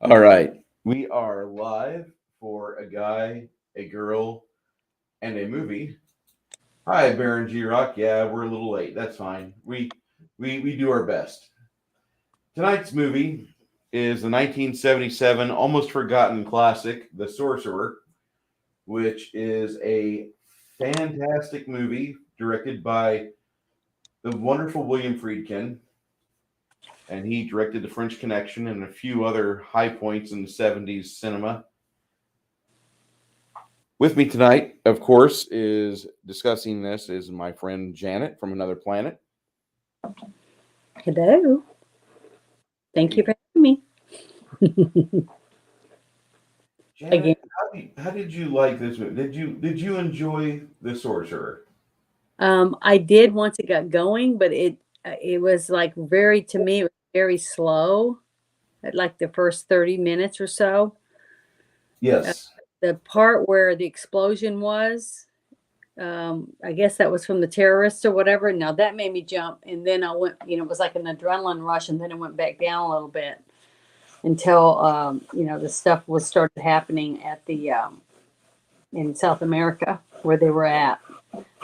All right. We are live for a guy, a girl, and a movie. Hi, Baron G Rock. Yeah, we're a little late. That's fine. We do our best. Tonight's movie is the 1977 almost forgotten classic, The Sorcerer, which is a fantastic movie directed by the wonderful William Friedkin, and he directed The French Connection and a few other high points in the 70s cinema. With me tonight, of course, is discussing this is my friend Janet from another planet. Hello. Thank you for having me. Again. Janet, how did you like this movie? Did you enjoy The Sorcerer? I did once it got going, but it was like to me, it was very slow at like the first 30 minutes or so. Yes. The part where the explosion was, I guess that was from the terrorists or whatever. Now that made me jump. And then I went, it was like an adrenaline rush, and then it went back down a little bit until, the stuff was started happening at in South America where they were at.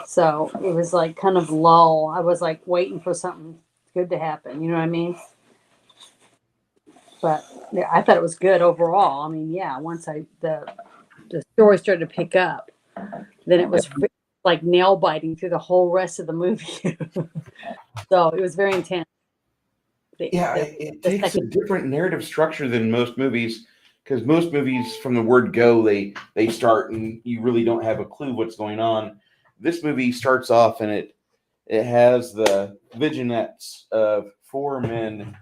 So it was like kind of lull. I was like waiting for something good to happen. You know what I mean? But yeah, I thought it was good overall. I mean, yeah, once the story started to pick up, then it was like nail biting through the whole rest of the movie. So it was very intense. It takes a different narrative structure than most movies, because most movies from the word go they start and you really don't have a clue what's going on. This movie starts off and it has the vignettes of four men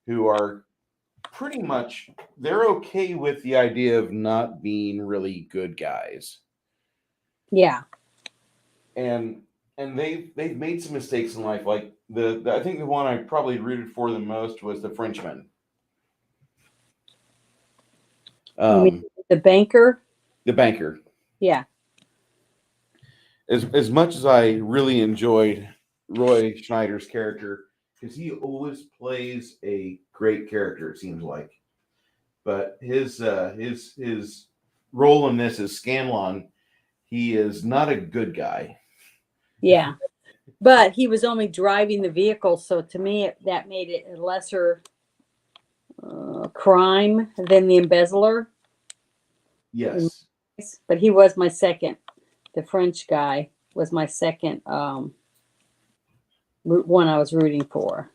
who are pretty much they're okay with the idea of not being really good guys. Yeah. And they've made some mistakes in life. Like the I think the one I probably rooted for the most was the Frenchman. You mean the banker? The banker. Yeah. As much as I really enjoyed Roy Schneider's character, because he always plays a great character, it seems like. But his role in this is Scanlon. He is not a good guy. Yeah. But he was only driving the vehicle, so to me that made it a lesser crime than the embezzler. Yes. But he was my second. The French guy was my second one I was rooting for.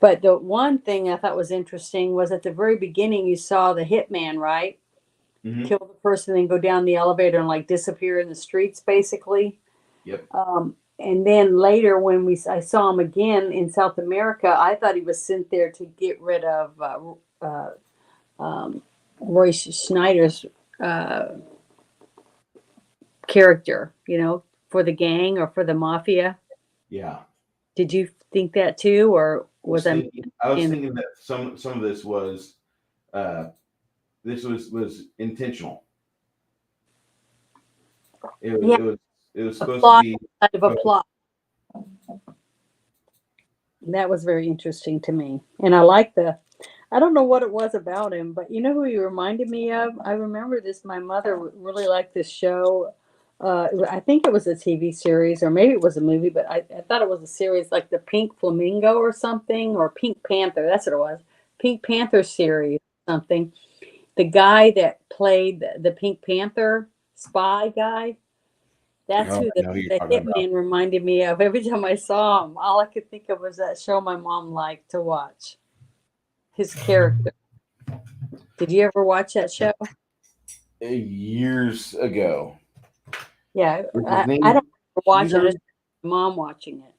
But the one thing I thought was interesting was at the very beginning you saw the hitman, right? Mm-hmm. Kill the person, then go down the elevator and like disappear in the streets, basically. Yep. And then later, when I saw him again in South America, I thought he was sent there to get rid of Roy Schneider's character, for the gang or for the mafia. Yeah. Did you think that too, or was I was thinking that some of this was intentional. It was supposed to be out of a plot. That was very interesting to me, and I like I don't know what it was about him, but you know who he reminded me of? I remember this. My mother really liked this show. I think it was a TV series, or maybe it was a movie, but I thought it was a series like the Pink Flamingo or something, or Pink Panther. That's what it was. Pink Panther series, something. The guy that played the Pink Panther spy guy, that's who the hitman reminded me of. Every time I saw him, all I could think of was that show my mom liked to watch. His character. Did you ever watch that show? Years ago. Yeah, I don't watch it. It's my mom watching it.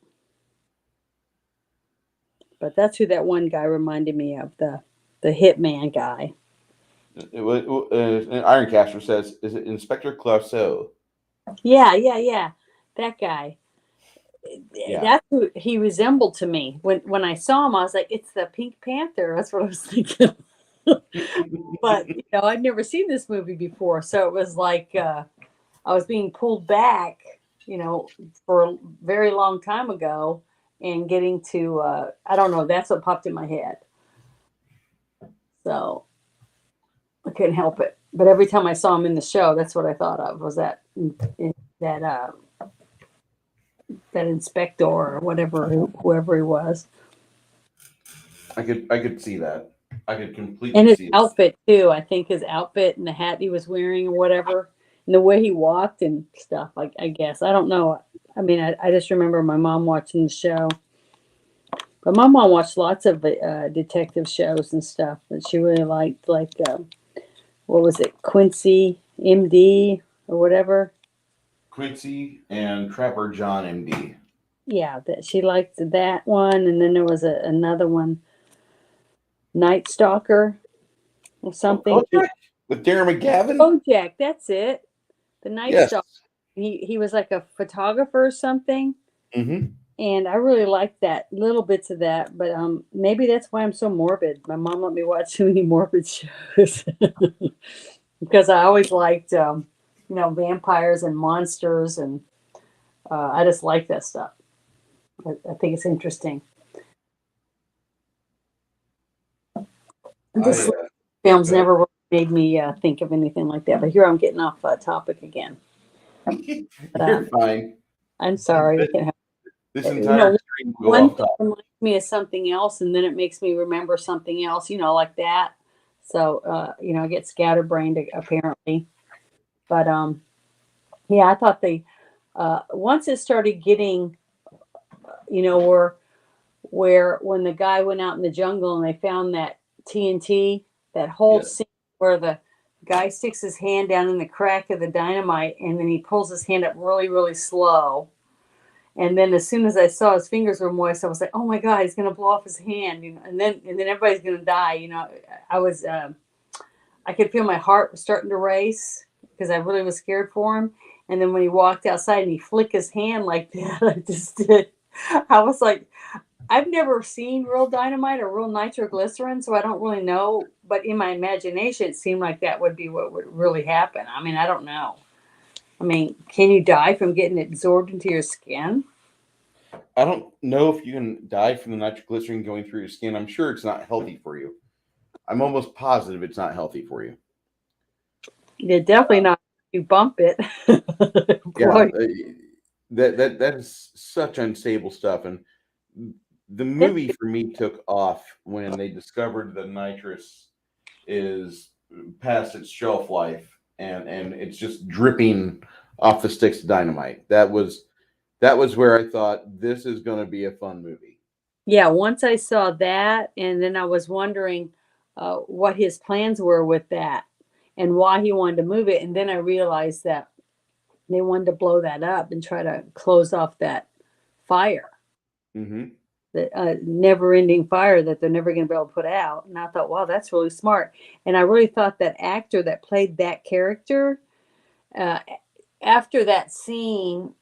But that's who that one guy reminded me of, the hitman guy. It was Ironcaster says, "Is it Inspector Clouseau?" Yeah. That guy. Yeah. That's who he resembled to me. When I saw him, I was like, "It's the Pink Panther." That's what I was thinking. But I'd never seen this movie before, so it was like I was being pulled back, for a very long time ago, and getting to I don't know. That's what popped in my head. So I couldn't help it. But every time I saw him in the show, that's what I thought of, was that that that inspector or whatever, whoever he was. I could see that. I could And completely his see it. outfit too. I think his outfit and the hat he was wearing or whatever, and the way he walked and stuff. I guess I don't know. I mean, I just remember my mom watching the show. But my mom watched lots of detective shows and stuff that she really liked, like what was it, Quincy MD or whatever. Quincy and Trapper John MD. Yeah, that she liked that one, and then there was another one, Night Stalker or Oh, something. Kojak with Darren McGavin. Bojack, that's it. The Night Yes. Stalker. He was like a photographer or something, Mm-hmm. and I really liked that, little bits of that. But maybe that's why I'm so morbid. My mom let me watch too many morbid shows because I always liked vampires and monsters, and I just like that stuff. I think it's interesting. This I films go ahead. never really made me think of anything like that. But here I'm getting off topic again. You're fine. I'm sorry. I can't help This it. entire stream will go One off thing topic. reminds me of something else, and then it makes me remember something else, like that. So, I get scatterbrained apparently. But yeah, I thought once it started getting, where when the guy went out in the jungle and they found that TNT, that whole Yes. scene where the guy sticks his hand down in the crack of the dynamite and then he pulls his hand up really, really slow. And then as soon as I saw his fingers were moist, I was like, "Oh my God, he's gonna blow off his hand!" And then everybody's gonna die. I was, I could feel my heart starting to race because I really was scared for him. And then when he walked outside and he flicked his hand like that, I just did. I was like, I've never seen real dynamite or real nitroglycerin, so I don't really know. But in my imagination, it seemed like that would be what would really happen. I mean, I don't know. I mean, can you die from getting it absorbed into your skin? I don't know if you can die from the nitroglycerin going through your skin. I'm sure it's not healthy for you. I'm almost positive it's not healthy for you. Yeah, definitely not. You bump it. Yeah, Boy, that is such unstable stuff. And the movie for me took off when they discovered the nitrous is past its shelf life and it's just dripping off the sticks of dynamite. That was where I thought this is going to be a fun movie. yeah, once I saw that, and then I was wondering what his plans were with that and why he wanted to move it. And then I realized that they wanted to blow that up and try to close off that fire, Mm-hmm. the never-ending fire that they're never going to be able to put out. And I thought, wow, that's really smart. And I really thought that actor that played that character, uh, after that scene,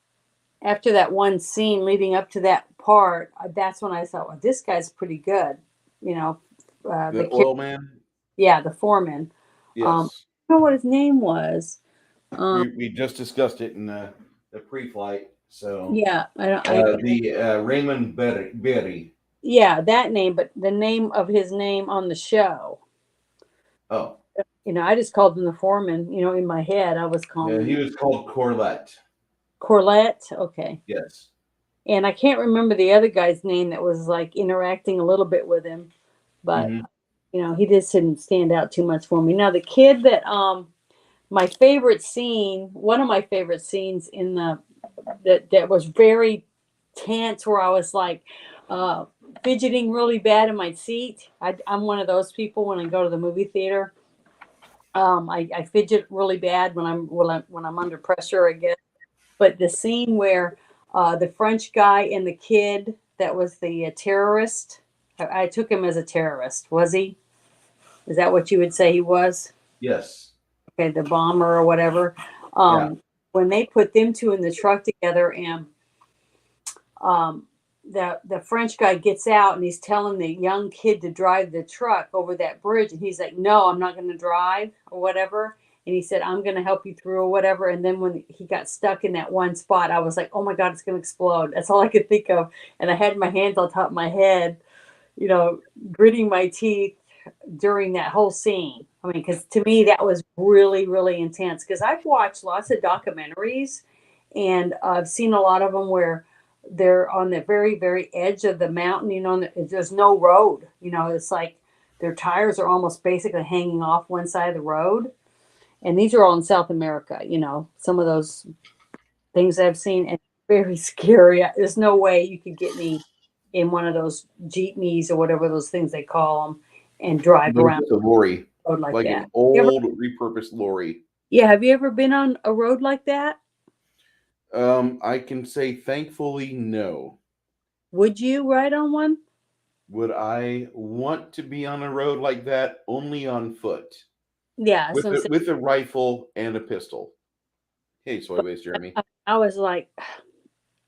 after that one scene leading up to that part, that's when I thought, well, this guy's pretty good. The oil man. Yeah, the foreman. Yes. I don't know what his name was. We just discussed it in the pre-flight. So Yeah, the Raymond Berry. yeah, that name, but the name of his name on the show. Oh, I just called him the foreman. In my head, I was calling yeah, him he was called Corlett. Corlett. Okay. Yes. And I can't remember the other guy's name that was like interacting a little bit with him, but he just didn't stand out too much for me. Now the kid that my favorite scene, one of my favorite scenes in that was very tense, where I was like fidgeting really bad in my seat. I'm one of those people when I go to the movie theater. I fidget really bad when I'm under pressure, I guess. But the scene where the French guy and the kid that was the terrorist, I took him as a terrorist. Was he? Is that what you would say he was? Yes. Okay, the bomber or whatever. Yeah. When they put them two in the truck together, and the French guy gets out and he's telling the young kid to drive the truck over that bridge, and he's like, "No, I'm not going to drive," or whatever. And he said, "I'm going to help you through," or whatever. And then when he got stuck in that one spot, I was like, "Oh my God, it's going to explode." That's all I could think of. And I had my hands on top of my head, gritting my teeth. during that whole scene. I mean, because to me that was really, really intense. Because I've watched lots of documentaries, and I've seen a lot of them where they're on the very, very edge of the mountain. You know, and there's no road. You know, it's like their tires are almost basically hanging off one side of the road. And these are all in South America. You know, some of those things I've seen, and very scary. There's no way you could get me in one of those jeepneys or whatever those things they call them and drive But around it's a lorry, a road like like that. an old repurposed lorry. Yeah, have you ever been on a road like that? I can say thankfully no. Would you ride on one? Would I want to be on a road like that? Only on foot, Yeah, so I'm saying, with a rifle and a pistol. Hey, Soybeans, Jeremy. I was like,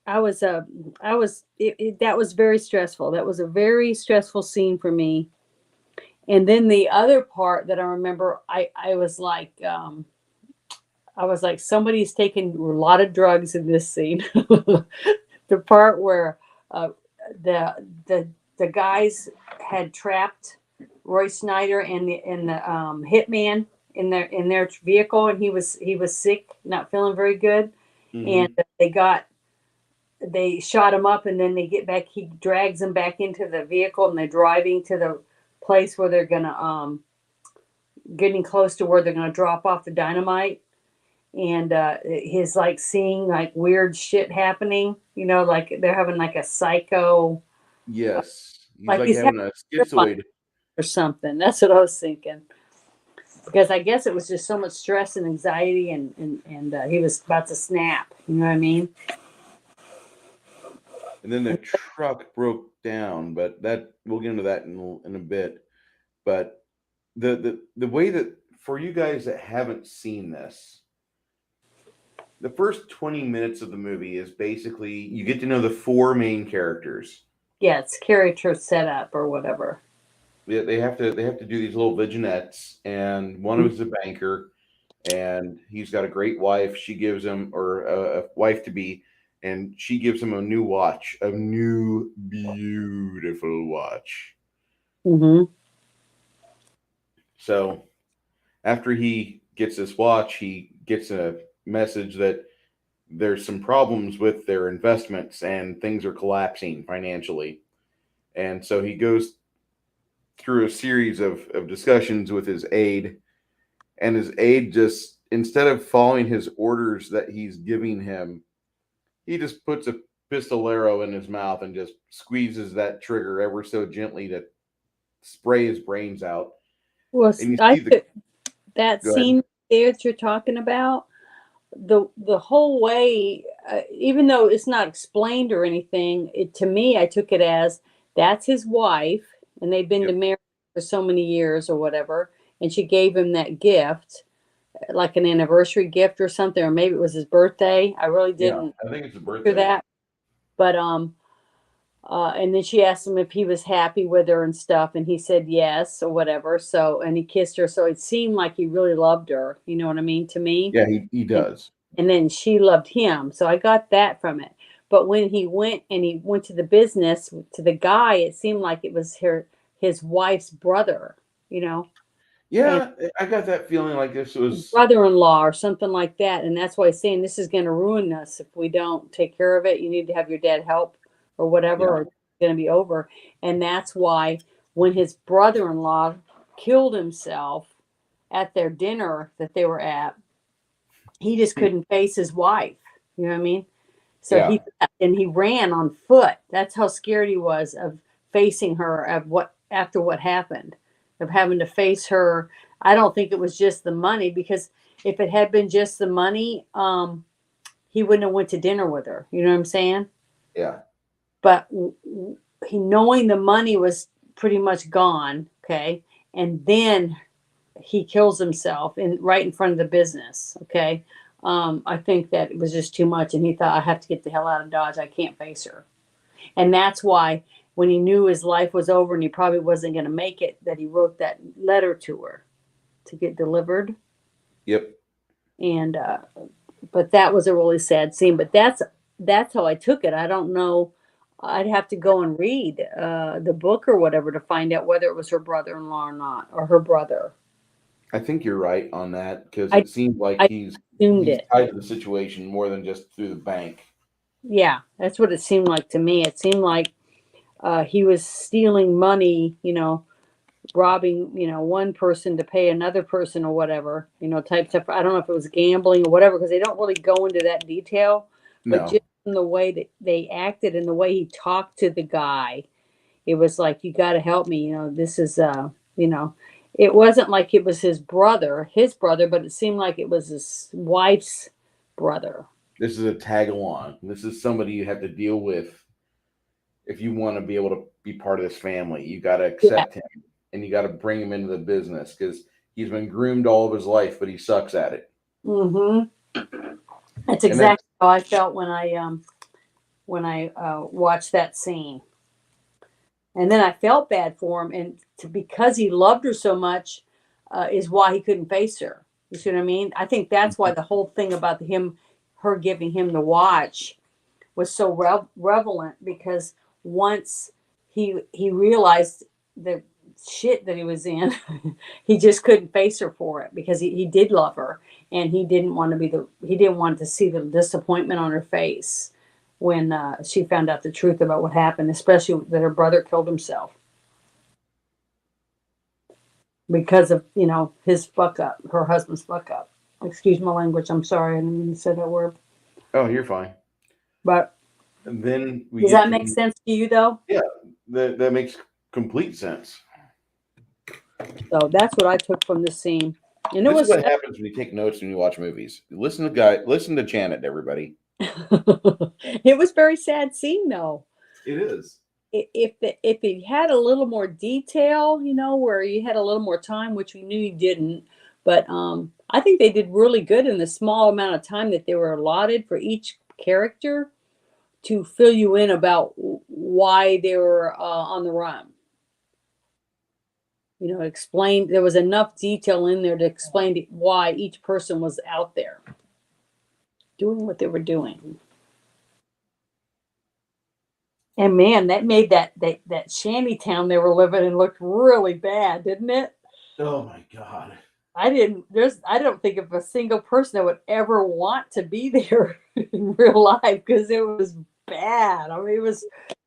I was that was very stressful. That was a very stressful scene for me. And then the other part that I remember, I was like, somebody's taking a lot of drugs in this scene. The part where uh, the the guys had trapped Roy Schneider and the hitman in their vehicle, and he was sick, not feeling very good, and Hmm. they shot him up, and then they get back. He drags them back into the vehicle, and they're driving to the place where they're gonna getting close to where they're gonna drop off the dynamite. And his like seeing like weird shit happening, you know, like they're having like a psycho, Yes, he's like like he's having having a a trip on schizoid. or something. That's what I was thinking, because I guess it was just so much stress and anxiety, and he was about to snap. You know what I mean? And then the truck broke down, but that we'll get into that in a bit. But the way that for you guys that haven't seen this, the first 20 minutes of the movie is basically you get to know the four main characters. Yeah, it's character setup or whatever. They have to do these little vignettes, and one of them is a banker, and he's got a great wife. She gives him, or a wife to be, and she gives him a new watch, a new beautiful watch. Mm-hmm. So after he gets this watch, he gets a message that there's some problems with their investments and things are collapsing financially. And so he goes through a series of discussions with his aide, and his aide just, instead of following his orders that he's giving him, he just puts a pistolero in his mouth and just squeezes that trigger ever so gently to spray his brains out. Well, And you see the that go ahead. scene there that you're talking about, the whole way, even though it's not explained or anything, it to me, I took it as that's his wife, and they've been to Yep. married for so many years or whatever, and she gave him that gift, like an anniversary gift or something, or maybe it was his birthday. I really Yeah, didn't I think it's a hear birthday. that, but and then she asked him if he was happy with her and stuff, and he said yes or whatever. So, and he kissed her, so it seemed like he really loved her. You know what I mean? To me, Yeah, he and does. and then she loved him. So I got that from it. But when he went to the business to the guy, it seemed like it was his wife's brother, you know, and Yeah, I got that feeling like this was. brother-in-law or something like that. And that's why he's saying this is going to ruin us if we don't take care of it. You need to have your dad help or whatever, Yeah, or it's going to be over. And that's why when his brother-in-law killed himself at their dinner that they were at, he just couldn't face his wife. You know what I mean? So yeah, he ran on foot. That's how scared he was of facing her of what after what happened, of having to face her. I don't think it was just the money, because if it had been just the money, he wouldn't have went to dinner with her. You know what I'm saying? yeah, But he knowing the money was pretty much gone, okay, and then he kills himself right in front of the business. Okay, I think that it was just too much, and he thought, I have to get the hell out of Dodge. I can't face her, and that's why when he knew his life was over and he probably wasn't going to make it, that he wrote that letter to her to get delivered. yep. And but that was a really sad scene. But that's how I took it. I don't know. I'd have to go and read the book or whatever to find out whether it was her brother-in-law or not, or her brother. I think you're right on that because I it seems like I he's assumed it. tied to the situation more than just through the bank. Yeah, that's what it seemed like to me. It seemed like he was stealing money, robbing, one person to pay another person or whatever, type stuff. I don't know if it was gambling or whatever, because they don't really go into that detail, but No, just in the way that they acted and the way he talked to the guy, it was like, you got to help me. This is, it wasn't like it was his brother, but it seemed like it was his wife's brother. this is a tag along. This is somebody you have to deal with if you want to be able to be part of this family. You got to Yeah. accept him and you got to bring him into the business because he's been groomed all of his life, but he sucks at it. Mm-hmm. That's And that's exactly how I felt when I watched that scene. And then I felt bad for him, and because he loved her so much, is why he couldn't face her. You see what I mean? I think that's why the whole thing about her giving him the watch was so relevant, because once he realized the shit that he was in, he just couldn't face her for it, because he did love her, and he didn't want to see the disappointment on her face when she found out the truth about what happened, especially that her brother killed himself because of his fuck up, her husband's fuck up. Excuse my language. I'm sorry, I didn't mean to say that word. oh, you're fine. But And then we does get that make to sense to you, though? yeah, that makes complete sense. So that's what I took from the scene, and it This is was. what happens when you take notes when you watch movies. Listen to Janet, everybody. It was very sad scene, though. It is. If it had a little more detail, where you had a little more time, which we knew you didn't, but I think they did really good in the small amount of time that they were allotted for each character to fill you in about why they were on the run. Explain. There was enough detail in there to explain why each person was out there doing what they were doing. And man, that made that shanty town they were living in look really bad, didn't it? Oh my god. I don't think of a single person that would ever want to be there in real life, because it was bad. I mean,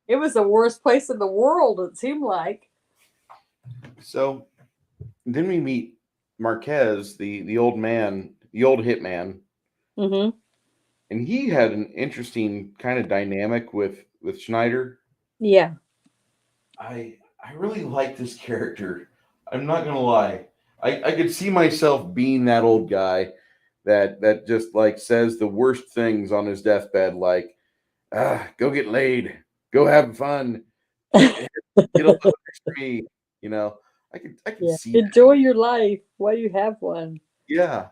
it was the worst place in the world, it seemed like. So then we meet Marquez, the old man, the old hitman, Mm-hmm. and he had an interesting kind of dynamic with Schneider. Yeah. I really like this character. I'm not gonna lie. I could see myself being that old guy that just like says the worst things on his deathbed, like go get laid, go have fun, get a little for me. You know, I could Yeah. see that. Enjoy your life while you have one. Yeah,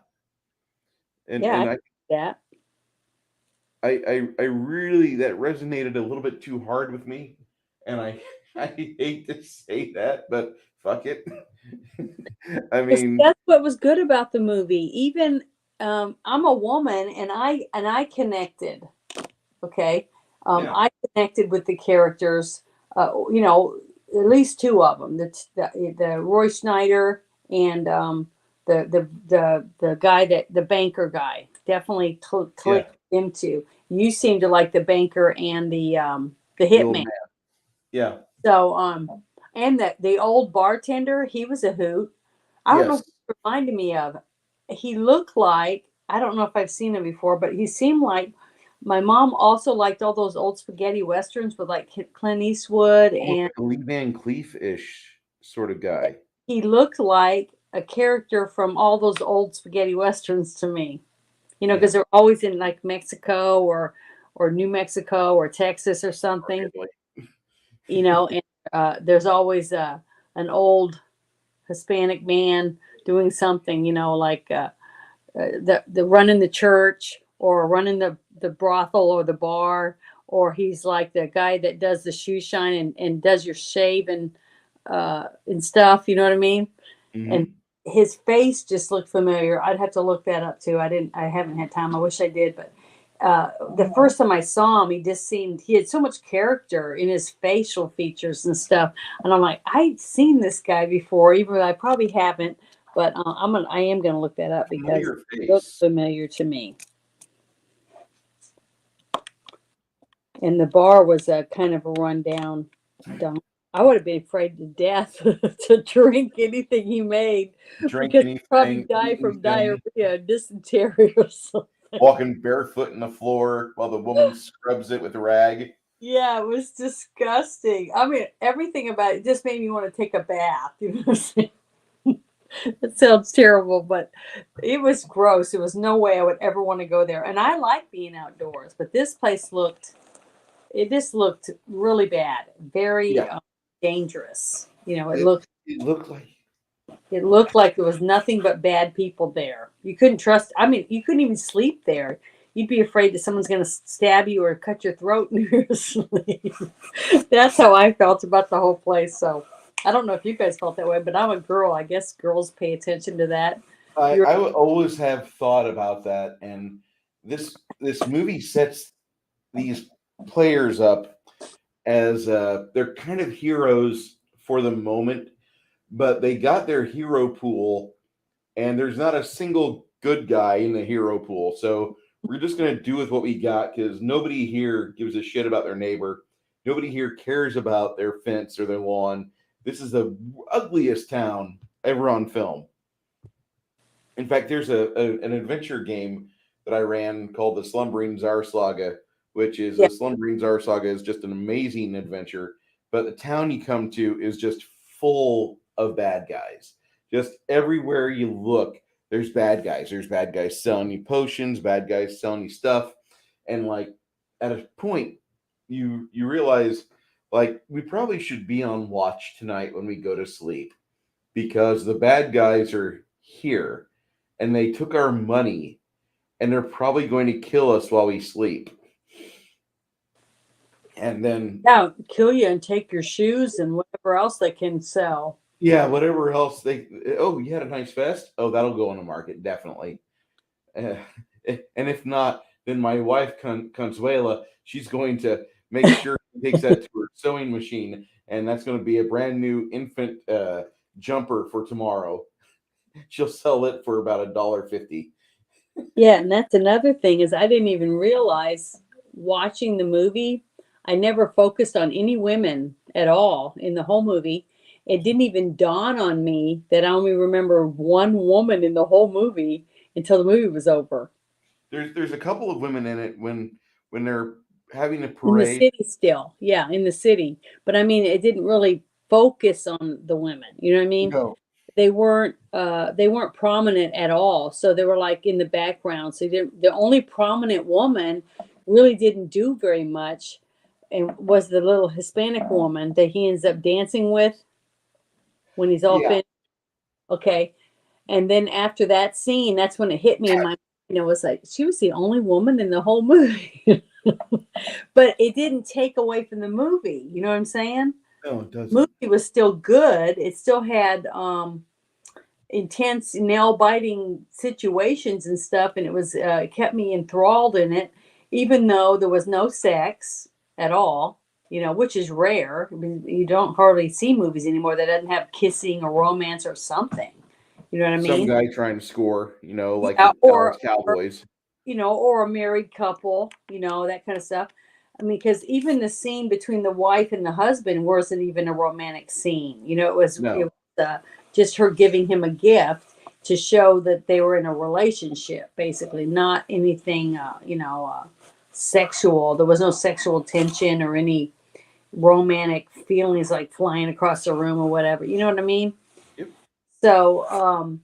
Yeah, and that. I really that resonated a little bit too hard with me, and I I hate to say that, but fuck it. I mean, That's what was good about the movie. Even I'm a woman, and I connected. Okay, yeah, I connected with the characters. At least two of them. The Roy Schneider and the guy, that the banker guy, definitely yeah, clicked into. You seem to like the banker and the the old hitman. man. Yeah, So and the old bartender, he was a hoot. I don't know yes, what he reminded me of. He looked like, I don't know if I've seen him before, but he seemed like, my mom also liked all those old spaghetti westerns with like Clint Eastwood, almost and like a Lee Van Cleef ish sort of guy. he looked like a character from all those old spaghetti westerns to me. Yeah, Because they're always in like Mexico or New Mexico or Texas or something. really. And there's always an old Hispanic man doing something, like the running the church, or running the brothel or the bar, or he's like the guy that does the shoe shine and does your shaving and stuff. You know what I mean? And Hmm. his face just looked familiar. I'd have to look that up too. I haven't had time. I wish I did, but the first time I saw him, he had so much character in his facial features and stuff. And I'm like, I've seen this guy before, even though I probably haven't, but I am going to look that up because Familiar it looks face. familiar to me. And the bar was a kind of a rundown dump. I would have been afraid to death to drink anything he made Drink because he'd probably anything, die eat from anything, diarrhea, dysentery, or something. walking barefoot in the floor while the woman scrubs it with a rag. Yeah, it was disgusting. I mean, everything about it just made me want to take a bath. You know what I'm saying? It sounds terrible, but it was gross. There was no way I would ever want to go there. And I like being outdoors, but this place just looked really bad, very Yeah. dangerous. You know, It looked like it looked like there was nothing but bad people there. You couldn't trust. I mean, you couldn't even sleep there. You'd be afraid that someone's going to stab you or cut your throat in your sleep. That's how I felt about the whole place. So I don't know if you guys felt that way, but I'm a girl. I guess girls pay attention to that. I would always have thought about that, and this movie sets these players up as they're kind of heroes for the moment, but they got their hero pool, and there's not a single good guy in the hero pool. So we're just going to do with what we got because nobody here gives a shit about their neighbor. Nobody here cares about their fence or their lawn. This is the ugliest town ever on film. In fact, there's an adventure game that I ran called the Slumbering Tsar Saga, which is Yeah. the Slumbering Tsar Saga is just an amazing adventure. But the town you come to is just full of bad guys. Just everywhere you look, there's bad guys. There's bad guys selling you potions, bad guys selling you stuff, and like at a point, you realize like we probably should be on watch tonight when we go to sleep because the bad guys are here and they took our money and they're probably going to kill us while we sleep. And then Kill you and take your shoes and whatever else they can sell. yeah, whatever else you had a nice vest. Oh, that'll go on the market definitely. Uh, and if not, then my wife Consuela, she's going to make sure she takes that to her sewing machine, and that's going to be a brand new infant jumper for tomorrow. She'll sell it for about $1.50. Yeah, and that's another thing is I didn't even realize watching the movie, I never focused on any women at all in the whole movie. It didn't even dawn on me that I only remember one woman in the whole movie until the movie was over. There's a couple of women in it when they're having a In the parade. city still. Yeah, in the city. But I mean, it didn't really focus on the women. You know what I mean? No, They weren't prominent at all. So they were like in the background. So the only prominent woman really didn't do very much and was the little Hispanic woman that he ends up dancing with when he's all yeah, finished. Okay. And then after that scene, that's when it hit me in my mind. It was like she was the only woman in the whole movie. But it didn't take away from the movie. You know what I'm saying? no, it doesn't. The movie was still good. It still had intense nail biting situations and stuff, and it kept me enthralled in it, even though there was no sex at all. You know, which is rare. I mean, you don't hardly see movies anymore that doesn't have kissing or romance or something. You know what I Some mean? guy trying to score, like Yeah, the Dallas Cowboys. or a married couple, that kind of stuff. I mean, because even the scene between the wife and the husband wasn't even a romantic scene. It was No, just her giving him a gift to show that they were in a relationship, basically, not anything, sexual. There was no sexual tension or any romantic feelings like flying across the room or whatever. You know what I mean? yep. So,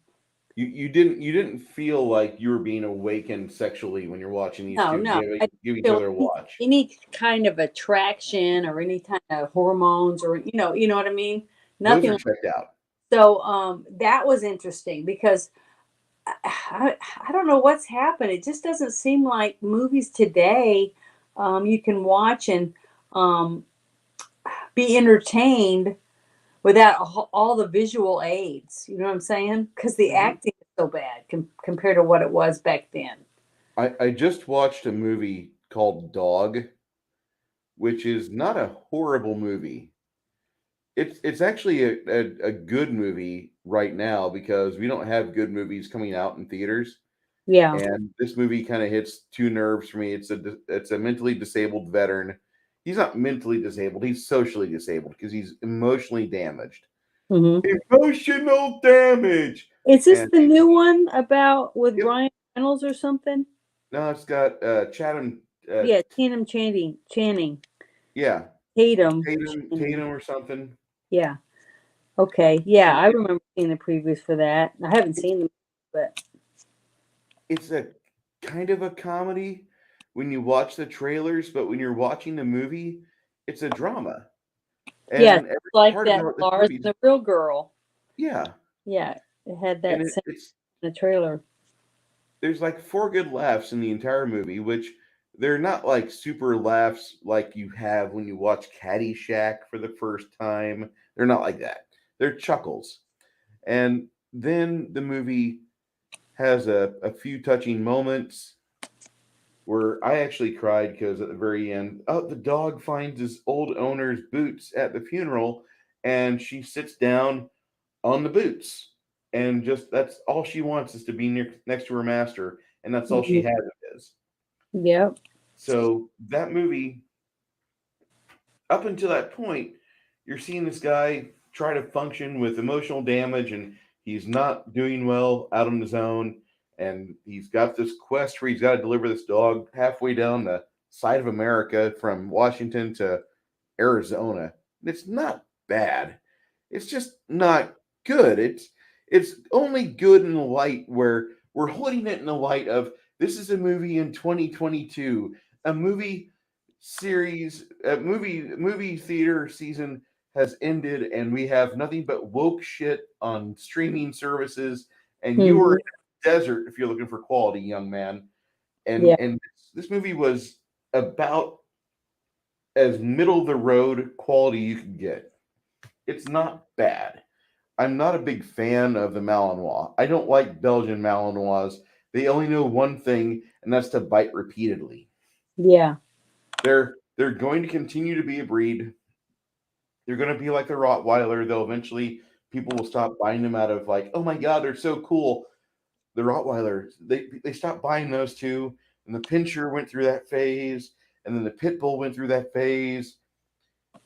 You didn't feel like you were being awakened sexually when you're watching these no, two no. I give each feel other a watch. any kind of attraction or any kind of hormones or you know what I mean? Those Nothing. are checked out. So that was interesting because I don't know what's happened. It just doesn't seem like movies today you can watch and be entertained without all the visual aids. You know what I'm saying? Because the Mhm. acting is so bad compared to what it was back then. I just watched a movie called Dog, which is not a horrible movie. It's actually a good movie right now because we don't have good movies coming out in theaters. Yeah. And this movie kind of hits two nerves for me. It's a mentally disabled veteran. He's not mentally disabled. He's socially disabled because he's emotionally damaged. Hmm. Emotional damage. Is this And the new one about with yep, Ryan Reynolds or something? no, it's got Chatham. Yeah, Channing, Yeah, Tatum, Tatum Channing. or something. Yeah. Okay. Yeah, And I remember seeing the previews for that. I haven't seen them, but it's a kind of a comedy when you watch the trailers, but when you're watching the movie, it's a drama. yeah, And it's every like part that about this Lars movie, and the Real Girl. yeah, Yeah, it had and that scene it's in the trailer. there's like four good laughs in the entire movie, which they're not like super laughs like you have when you watch Caddyshack for the first time. They're not like that. They're chuckles. And then the movie has a few touching moments where I actually cried because at the very end, oh, the dog finds his old owner's boots at the funeral and she sits down on the boots. And just that's all she wants is to be next to her master, and that's all she Mhm. has of his. Yep. So that movie, up until that point, you're seeing this guy try to function with emotional damage, and he's not doing well out on his own. And he's got this quest where he's got to deliver this dog halfway down the side of America from Washington to Arizona. And it's not bad. It's just not good. It's only good in the light where we're holding it in the light of this is a movie in 2022, a movie series, a movie theater season has ended, and we have nothing but woke shit on streaming services. And you are Hmm. in a desert if you're looking for quality, young man. Yeah. And this movie was about as middle of the road quality you can get. It's not bad. I'm not a big fan of the Malinois. I don't like Belgian Malinois. They only know one thing, and that's to bite repeatedly. Yeah. They're going to continue to be a breed. They're going to be like the Rottweiler. They'll eventually people will stop buying them out of like, oh my god, they're so cool. The Rottweiler, they stopped buying those two, and the Pinscher went through that phase, and then the Pit Bull went through that phase,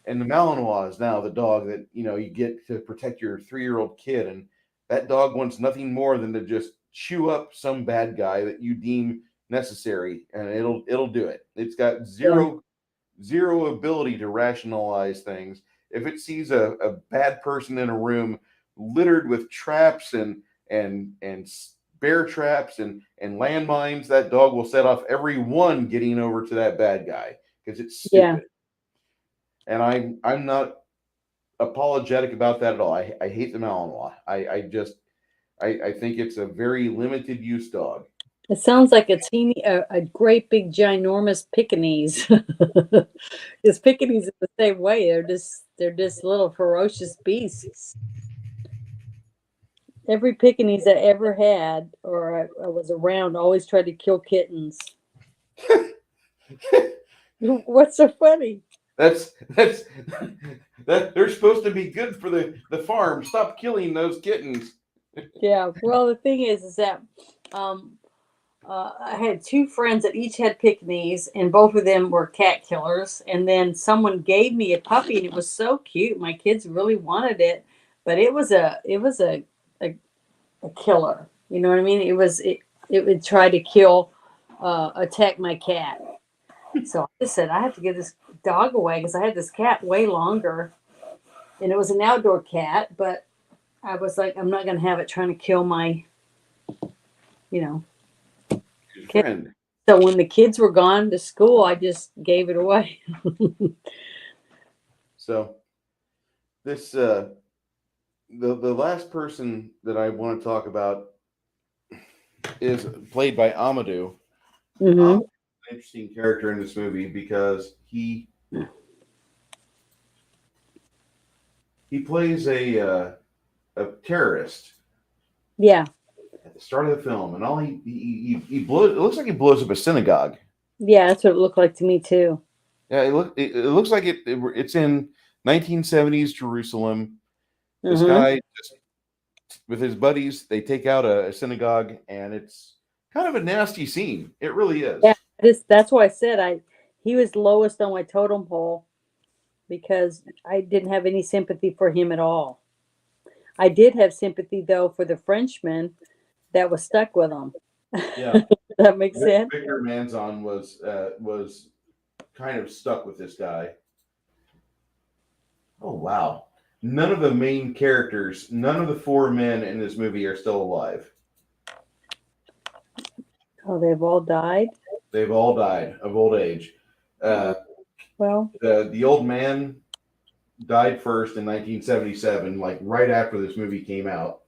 and the Malinois is now the dog that you get to protect your 3-year-old kid, and that dog wants nothing more than to just chew up some bad guy that you deem necessary, and it'll do it. It's got Yeah. zero ability to rationalize things. If it sees a bad person in a room littered with traps and bear traps and landmines, that dog will set off every one getting over to that bad guy because it's Yeah. stupid. And I'm not apologetic about that at all. I hate the Malinois. I think it's a very limited use dog. It sounds like a great big ginormous Pekingese. Because Pekingese are the same way. They're just little ferocious beasts. Every Pekingese I ever had or I was around always tried to kill kittens. What's so funny? That's that they're supposed to be good for the farm. Stop killing those kittens. Yeah. Well, the thing is that um, I had two friends that each had Pekingese, and both of them were cat killers. And then someone gave me a puppy, and it was so cute. My kids really wanted it, but it was a killer. You know what I mean? It would try to kill, attack my cat. So I just said I have to give this dog away because I had this cat way longer, and it was an outdoor cat. But I was like, I'm not going to have it trying to kill my, you know, Good kid. friend. So when the kids were gone to school, I just gave it away. So this the last person that I want to talk about is played by Amadou. Hmm. Amadou is an interesting character in this movie because he plays a terrorist, Yeah. at the start of the film, and all he blows. It looks like he blows up a synagogue. Yeah, that's what it looked like to me too. Yeah, it looks like it's in 1970s Jerusalem. This Mm-hmm. guy just with his buddies, they take out a synagogue, and it's kind of a nasty scene. It really is. Yeah, that's why I said he was lowest on my totem pole because I didn't have any sympathy for him at all. I did have sympathy though for the Frenchman that was stuck with him. Yeah, That makes sense. Victor Manzon was kind of stuck with this guy. Oh wow! None of the main characters, none of the four men in this movie are still alive. Oh, they've all died. They've all died of old age. Well, the old man died first in 1977, like right after this movie came out.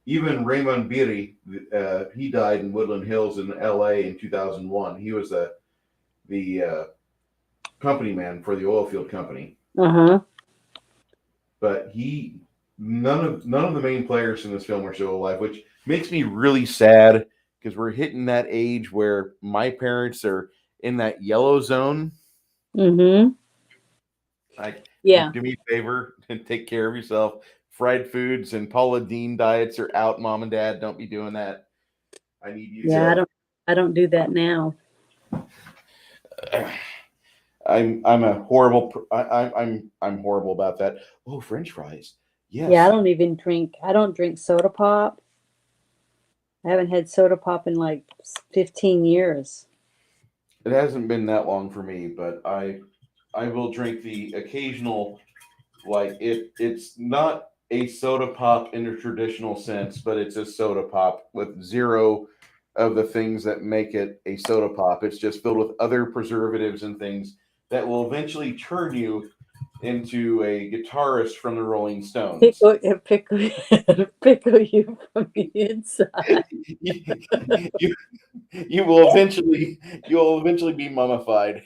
Even Raymond Berry, he died in Woodland Hills in L.A. in 2001. He was the company man for the oil field company. But none of the main players in this film are still alive, which makes me really sad because we're hitting that age where my parents are in that yellow zone. Mm-hmm. Like, yeah. Do me a favor and take care of yourself. Fried foods and Paula Deen diets are out, Mom and Dad. Don't be doing that. I need you. Yeah, I don't do that now. I'm a horrible. I'm horrible about that. Oh, French fries. Yes. Yeah, I don't drink soda pop. I haven't had soda pop in like 15 years. It hasn't been that long for me, but I will drink the occasional, like it's not a soda pop in a traditional sense, but it's a soda pop with zero of the things that make it a soda pop. It's just filled with other preservatives and things that will eventually turn you into a guitarist from the Rolling Stones. Pickle you from the inside. you will eventually be mummified.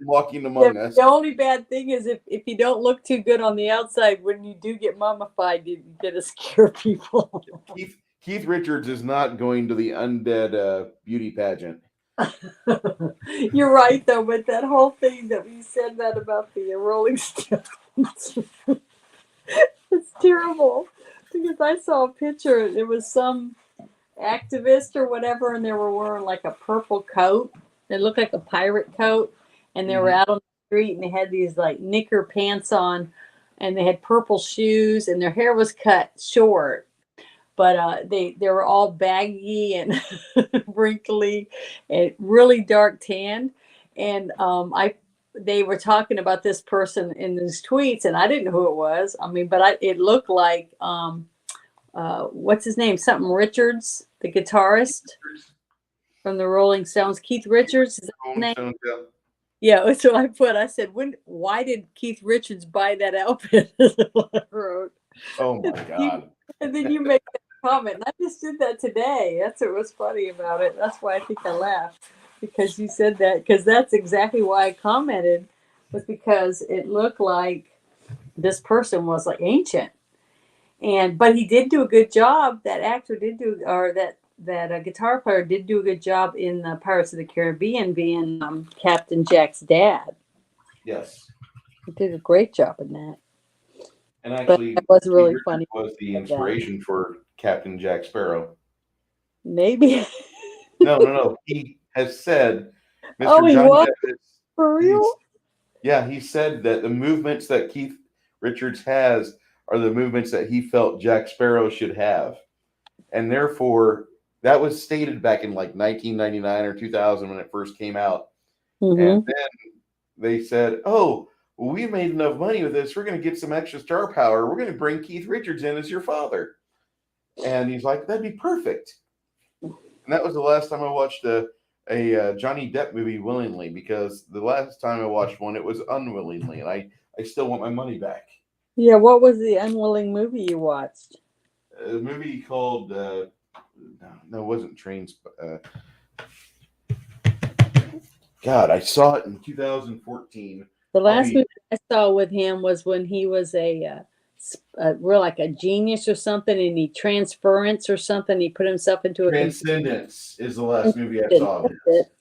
Walking among us. The only bad thing is if you don't look too good on the outside, when you do get mummified, you get to scare people. Keith Richards is not going to the undead beauty pageant. You're right, though, but that whole thing that we said that about the Rolling Stones, it's terrible. Because I saw a picture, it was some activist or whatever, and they were wearing like a purple coat. It looked like a pirate coat, and they were out on the street, and they had these like knicker pants on, and they had purple shoes, and their hair was cut short. But they were all baggy and wrinkly and really dark tanned. And they were talking about this person in these tweets, and I didn't know who it was. I mean, but it looked like what's his name? Something Richards, the guitarist from the Rolling Stones. Keith Richards, is that his name? Stones, yeah. Yeah, that's what I put. I said, why did Keith Richards buy that outfit? I wrote. Oh my God. And then you make that comment. And I just did that today. That's what was funny about it. That's why I think I laughed. Because you said that. Because that's exactly why I commented. Was because it looked like this person was like ancient. But he did do a good job. That actor did do, or that guitar player did do a good job in the Pirates of the Caribbean being Captain Jack's dad. Yes. He did a great job in that. And actually, that was really funny. Was the inspiration for Captain Jack Sparrow? Maybe. No. He has said, Mr. He was? For real? Yeah, he said that the movements that Keith Richards has are the movements that he felt Jack Sparrow should have. And therefore, that was stated back in like 1999 or 2000 when it first came out. Mm-hmm. And then they said, oh, well, we made enough money with this. We're going to get some extra star power. We're going to bring Keith Richards in as your father. And he's like, that'd be perfect. And that was the last time I watched a Johnny Depp movie willingly, because the last time I watched one, it was unwillingly. And I still want my money back. Yeah, what was the unwilling movie you watched? A movie called, no, it wasn't Trains. God, I saw it in 2014. The last movie I saw with him was when he was a real like a genius or something, and he transference or something. He put himself into a Transcendence is the last movie I saw of That's his. it.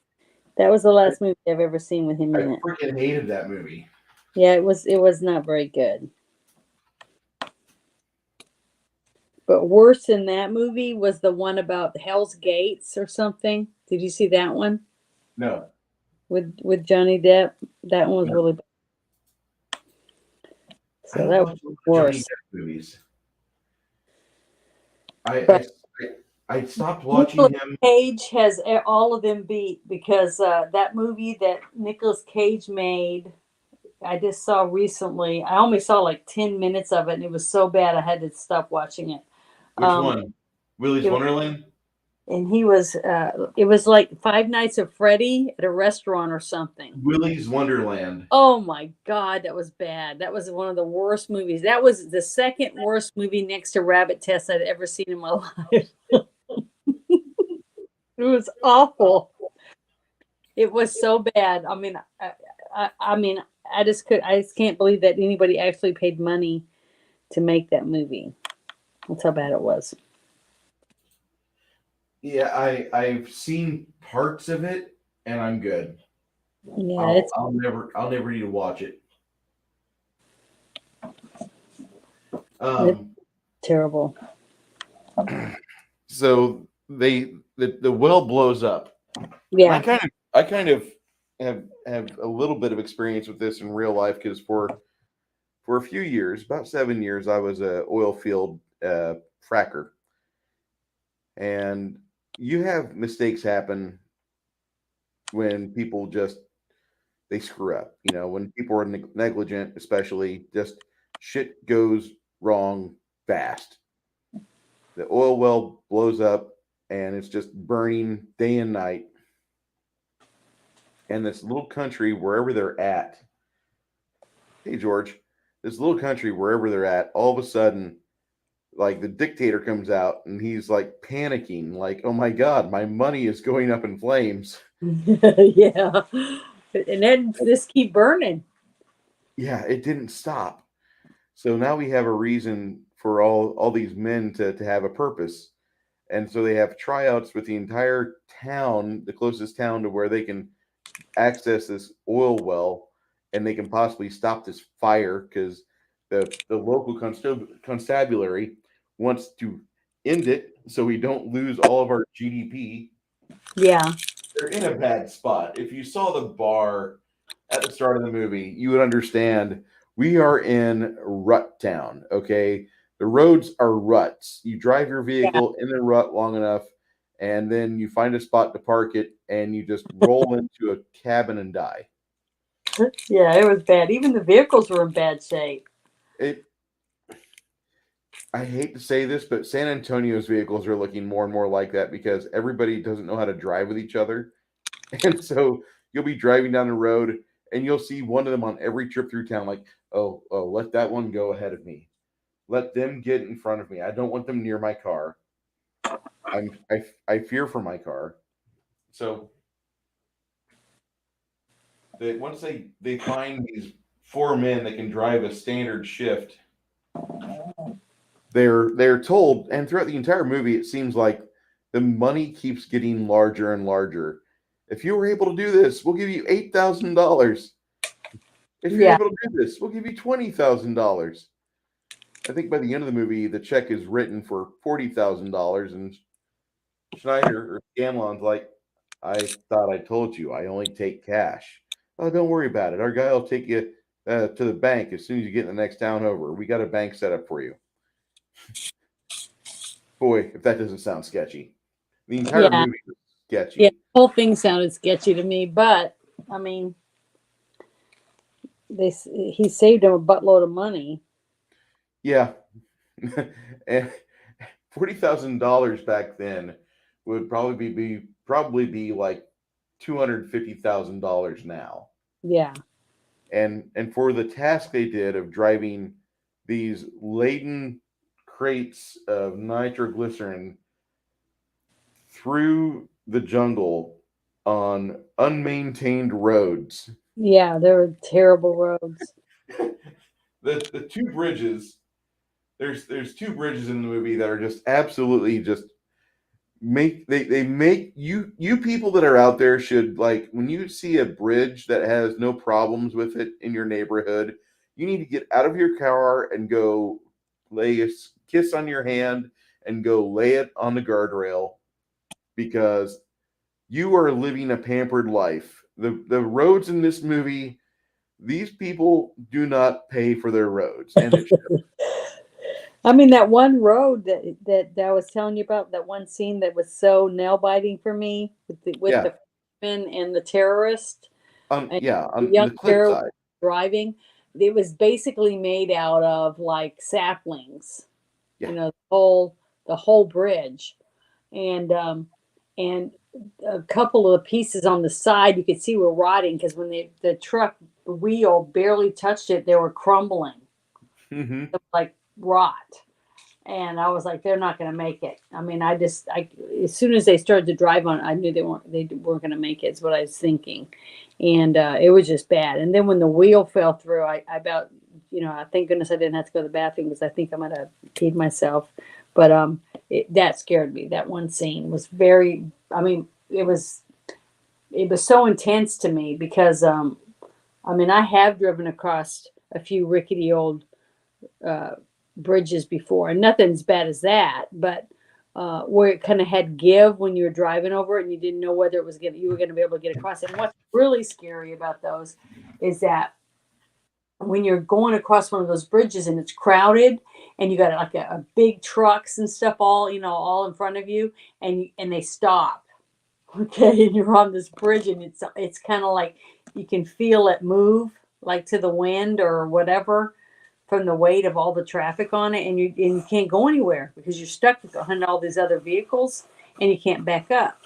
That was the last movie I've ever seen with him I in it. freaking hated that movie. Yeah, it was not very good. But worse than that movie was the one about Hell's Gates or something. Did you see that one No. with Johnny Depp? That one was No. really bad. I So don't that watch was Johnny worse. Depp movies. But I stopped Nicolas watching him. Cage has all of them beat because that movie that Nicolas Cage made, I just saw recently. I only saw like 10 minutes of it, and it was so bad I had to stop watching it. Which one? Willy's it- Wonderland? And he was, it was like Five Nights at Freddy at a restaurant or something. Willy's Wonderland. Oh my God, that was bad. That was one of the worst movies. That was the second worst movie next to Rabbit Test I'd ever seen in my life. It was awful. It was so bad. I mean, I just can't believe that anybody actually paid money to make that movie. That's how bad it was. Yeah, I've seen parts of it and I'm good. Yeah, I'll never need to watch it. it's terrible. So the well blows up. Yeah. I kind of have a little bit of experience with this in real life because for a few years, about 7 years, I was a oil field fracker, and you have mistakes happen when people just they screw up. You know, when people are negligent, especially, just shit goes wrong fast. The oil well blows up, and it's just burning day and night. And this little country, wherever they're at, hey George, this little country, wherever they're at, all of a sudden, like the dictator comes out and he's like panicking, like, oh my God, my money is going up in flames. Yeah. And then just keep burning. Yeah, it didn't stop. So now we have a reason for all these men to have a purpose. And so they have tryouts with the entire town, the closest town to where they can access this oil well and they can possibly stop this fire because the local constabulary wants to end it so we don't lose all of our GDP. Yeah. They're in a bad spot. If you saw the bar at the start of the movie, you would understand we are in rut town. Okay. The roads are ruts. You drive your Yeah. vehicle in the rut long enough, and then you find a spot to park it, and you just roll into a cabin and die. Yeah, it was bad. Even the vehicles were in bad shape. It. I hate to say this, but San Antonio's vehicles are looking more and more like that because everybody doesn't know how to drive with each other. And so you'll be driving down the road and you'll see one of them on every trip through town, like, oh, let that one go ahead of me. Let them get in front of me. I don't want them near my car. I fear for my car. So once they find these four men that can drive a standard shift, they're told, and throughout the entire movie, it seems like the money keeps getting larger and larger. If you were able to do this, we'll give you $8,000. If you're Yeah. able to do this, we'll give you $20,000. I think by the end of the movie, the check is written for $40,000, and Schneider or Scanlon's like, "I thought I told you, I only take cash." Oh, don't worry about it. Our guy will take you to the bank as soon as you get in the next town over. We got a bank set up for you. Boy, if that doesn't sound sketchy. The entire Yeah. movie was sketchy. Yeah. The whole thing sounded sketchy to me, but I mean, he saved him a buttload of money. Yeah. And $40,000 back then would probably be like $250,000 now. Yeah. And for the task they did of driving these laden crates of nitroglycerin through the jungle on unmaintained roads. Yeah, there were terrible roads. The two bridges there's two bridges in the movie that are just absolutely just they make you people that are out there should, like, when you see a bridge that has no problems with it in your neighborhood, you need to get out of your car and go lay a kiss on your hand and go lay it on the guardrail, because you are living a pampered life. The roads in this movie, these people do not pay for their roads, and it should. I mean, that one road that I was telling you about, that one scene that was so nail biting for me with Yeah, the Frenchman and the terrorist and the on young the terrorist cliffside. driving. It was basically made out of like saplings, Yeah. the whole bridge, and a couple of the pieces on the side you could see were rotting because when the truck wheel barely touched it, they were crumbling, Hmm. like rot. And I was like, they're not going to make it. I mean, as soon as they started to drive on, I knew they weren't going to make it. Is what I was thinking, and it was just bad. And then when the wheel fell through, I about, I thank goodness I didn't have to go to the bathroom because I think I might have peed myself. But that scared me. That one scene was very. I mean, it was so intense to me because I mean, I have driven across a few rickety old uh, bridges before, and nothing as bad as that, but where it kind of had give when you were driving over it, and you didn't know whether you were gonna be able to get across. And what's really scary about those is that when you're going across one of those bridges and it's crowded, and you got like a big trucks and stuff all in front of you, and they stop. Okay, and you're on this bridge, and it's kind of like you can feel it move, like to the wind or whatever, from the weight of all the traffic on it, and you can't go anywhere because you're stuck behind all these other vehicles, and you can't back up.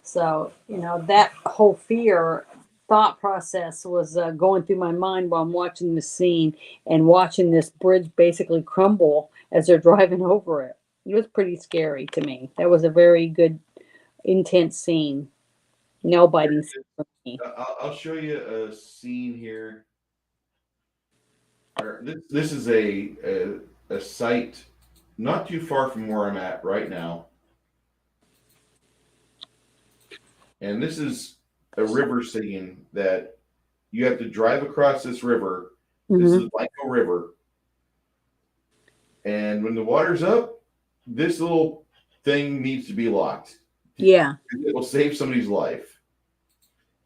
So that whole fear thought process was going through my mind while I'm watching this scene and watching this bridge basically crumble as they're driving over it. It was pretty scary to me. That was a very good, intense scene, nail biting scene for me. I'll show you a scene here. This is a site not too far from where I'm at right now, and this is a river scene that you have to drive across this river. This is Hmm. the Blanco River, and when the water's up, this little thing needs to be locked. Yeah. It will save somebody's life,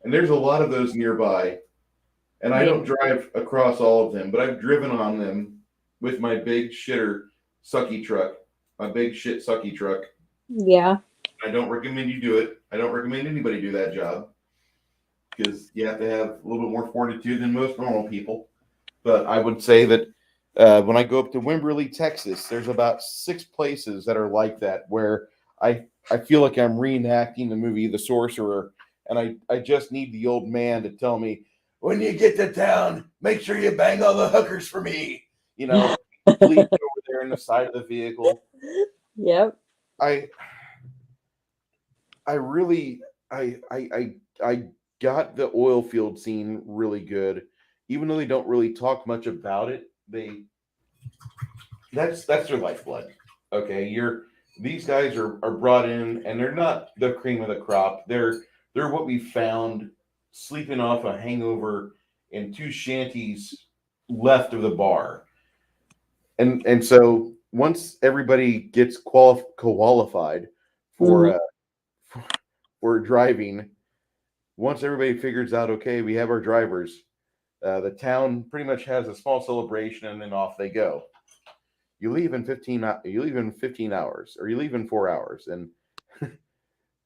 and there's a lot of those nearby. And I Yeah. don't drive across all of them, but I've driven on them with my big shitter sucky truck, my big shit sucky truck. Yeah. I don't recommend you do it. I don't recommend anybody do that job because you have to have a little bit more fortitude than most normal people. But I would say that when I go up to Wimberley, Texas, there's about 6 places that are like that where I feel like I'm reenacting the movie The Sorcerer, and I just need the old man to tell me, when you get to town, make sure you bang all the hookers for me. Leave it over there in the side of the vehicle. Yep. I I really I got the oil field scene really good, even though they don't really talk much about it. That's their lifeblood. Okay, these guys are brought in, and they're not the cream of the crop. They're what we found sleeping off a hangover in 2 shanties left of the bar. And so once everybody gets qualified Hmm. for for driving, once everybody figures out, okay, we have our drivers, the town pretty much has a small celebration, and then off they go. You leave in 15 hours, or you leave in 4 hours, and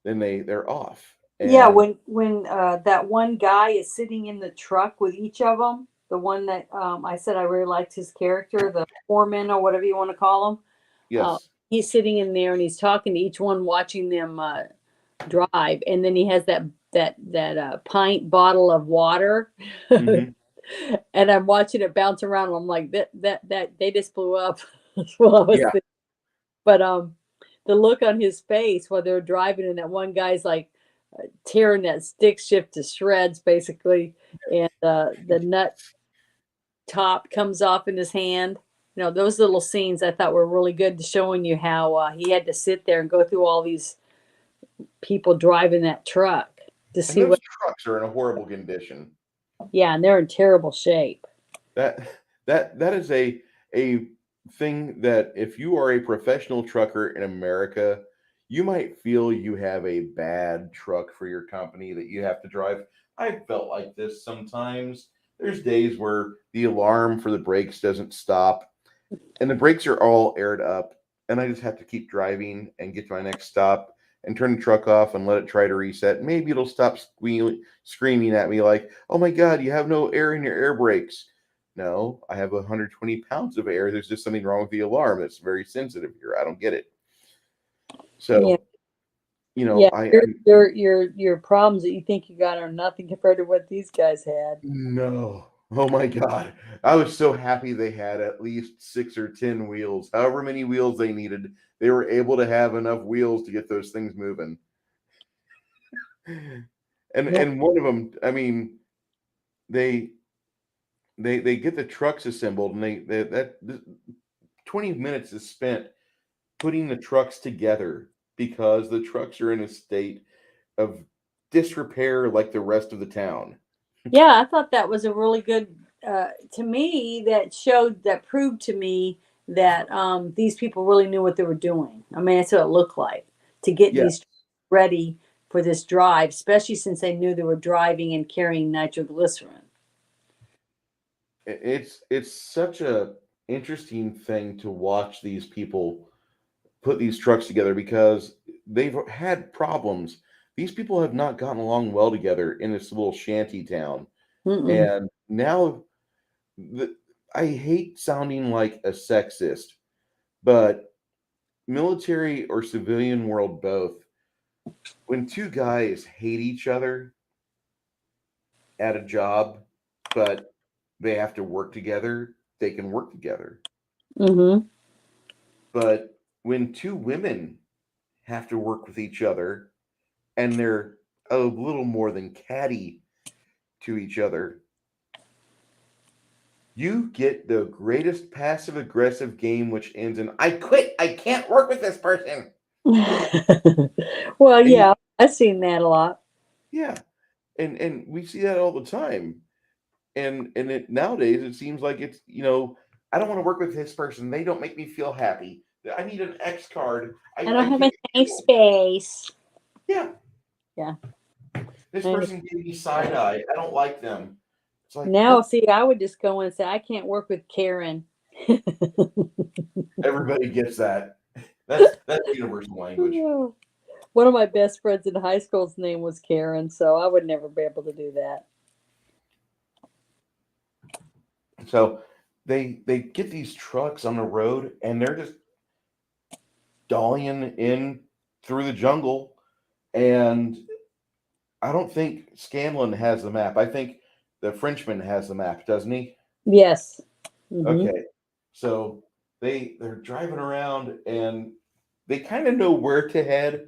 then they're off. Yeah, And when that one guy is sitting in the truck with each of them, the one that I said I really liked his character, the foreman or whatever you want to call him. yes. He's sitting in there and he's talking to each one, watching them drive, and then he has that pint bottle of water, Hmm. and I'm watching it bounce around. And I'm like, that they just blew up. That's what I was Yeah. thinking. But the look on his face while they're driving, and that one guy's like tearing that stick shift to shreds, basically, and the nut top comes off in his hand. those little scenes I thought were really good, showing you how he had to sit there and go through all these people driving that truck to And see those what. trucks are in a horrible condition. Yeah, and they're in terrible shape. That that is a thing that if you are a professional trucker in America, you might feel you have a bad truck for your company that you have to drive. I felt like this sometimes. There's days where the alarm for the brakes doesn't stop and the brakes are all aired up, and I just have to keep driving and get to my next stop and turn the truck off and let it try to reset. Maybe it'll stop screaming at me like, "Oh my God, you have no air in your air brakes." No, I have 120 pounds of air. There's just something wrong with the alarm. That's very sensitive here. I don't get it. Yeah, So, you know, yeah. I Your problems that you think you got are nothing compared to what these guys had. no. Oh my God. I was so happy they had at least 6 or 10 wheels. However many wheels they needed, they were able to have enough wheels to get those things moving. And Yeah, and one of them, I mean, they they get the trucks assembled and that 20 minutes is spent putting the trucks together because the trucks are in a state of disrepair like the rest of the town. yeah. I thought that was a really good. To me, that proved to me that these people really knew what they were doing. I mean, that's what it looked like to get Yeah, these ready for this drive, especially since they knew they were driving and carrying nitroglycerin. it's such a interesting thing to watch these people put these trucks together because they've had problems. These people have not gotten along well together in this little shanty town. Mm-mm. And now the, I hate sounding like a sexist, but military or civilian world both, when two guys hate each other at a job, but they have to work together, they can work together. Mm-hmm. But when two women have to work with each other and they're a little more than catty to each other, you get the greatest passive aggressive game, which ends in "I quit. I can't work with this person." Well, And you, yeah, I've seen that a lot. yeah, and we see that all the time. And it nowadays it seems like it's I don't want to work with this person. They don't make me feel happy. I need an X card. I I don't have can't a safe handle. space. Yeah, Yeah. this And person gave me side eye. I don't like them. It's like now, what? see, I would just go and say, I can't work with Karen. Everybody gets that. That's universal language. One of my best friends in high school's name was Karen, so I would never be able to do that. So they get these trucks on the road and they're just dollying in through the jungle. And I don't think Scanlon has the map. I think the Frenchman has the map, doesn't he? Yes. Hmm. Okay. So they're driving around and they kind of know where to head,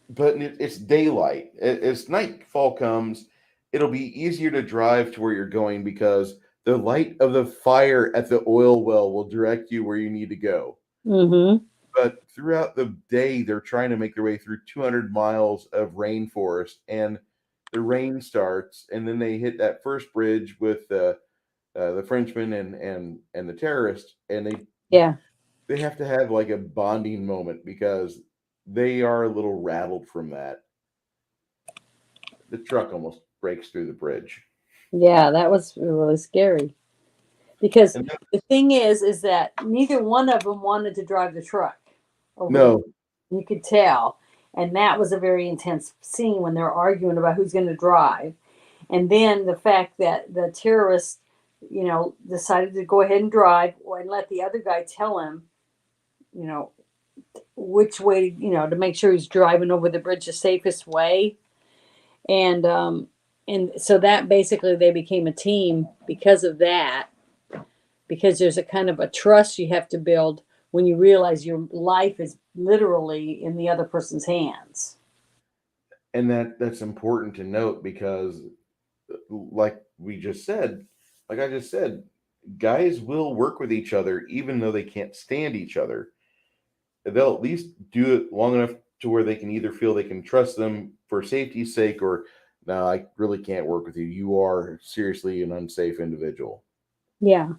but it's daylight. As nightfall comes, it'll be easier to drive to where you're going because the light of the fire at the oil well will direct you where you need to go. Hmm. But throughout the day, they're trying to make their way through 200 miles of rainforest, and the rain starts, and then they hit that first bridge with the Frenchman and the terrorist, and Yeah. they have to have like a bonding moment because they are a little rattled from that. The truck almost breaks through the bridge, Yeah, that was really scary. Because and the thing is that neither one of them wanted to drive the truck over the. no, You could tell, and that was a very intense scene when they're arguing about who's going to drive. And then the fact that the terrorist, decided to go ahead and drive and let the other guy tell him, you know, which way, to make sure he's driving over the bridge the safest way. And so that basically they became a team because of that, because there's a kind of a trust you have to build when you realize your life is literally in the other person's hands. and that's important to note because, like we just said, like I just said, guys will work with each other even though they can't stand each other. They'll at least do it long enough to where they can either feel they can trust them for safety's sake, or no, I really can't work with you. You are seriously an unsafe individual. Yeah.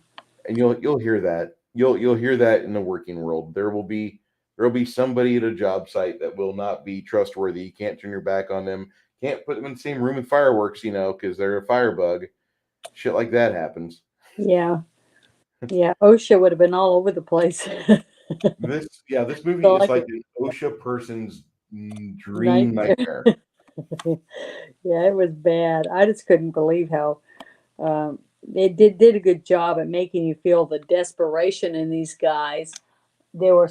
And you'll hear that. You'll hear that in the working world. There'll be somebody at a job site that will not be trustworthy. You can't turn your back on them. Can't put them in the same room with fireworks, because they're a firebug. Shit like that happens. Yeah. Yeah. OSHA would have been all over the place. This movie So is like like a an OSHA person's dream nightmare. nightmare. Yeah, it was bad. I just couldn't believe how they did a good job at making you feel the desperation in these guys. They were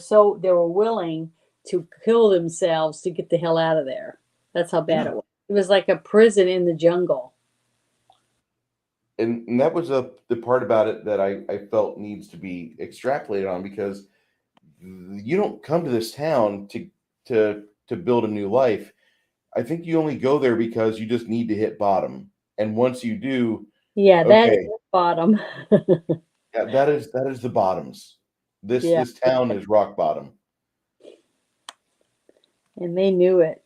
willing to kill themselves to get the hell out of there. That's how bad Yeah. it was. It was like a prison in the jungle. And that was the part about it that I felt needs to be extrapolated on, because you don't come to this town to build a new life. I think you only go there because you just need to hit bottom. And once you do, Yeah, that is okay, the bottom. yeah, that is the bottoms. This Yeah, this town is rock bottom. and they knew it.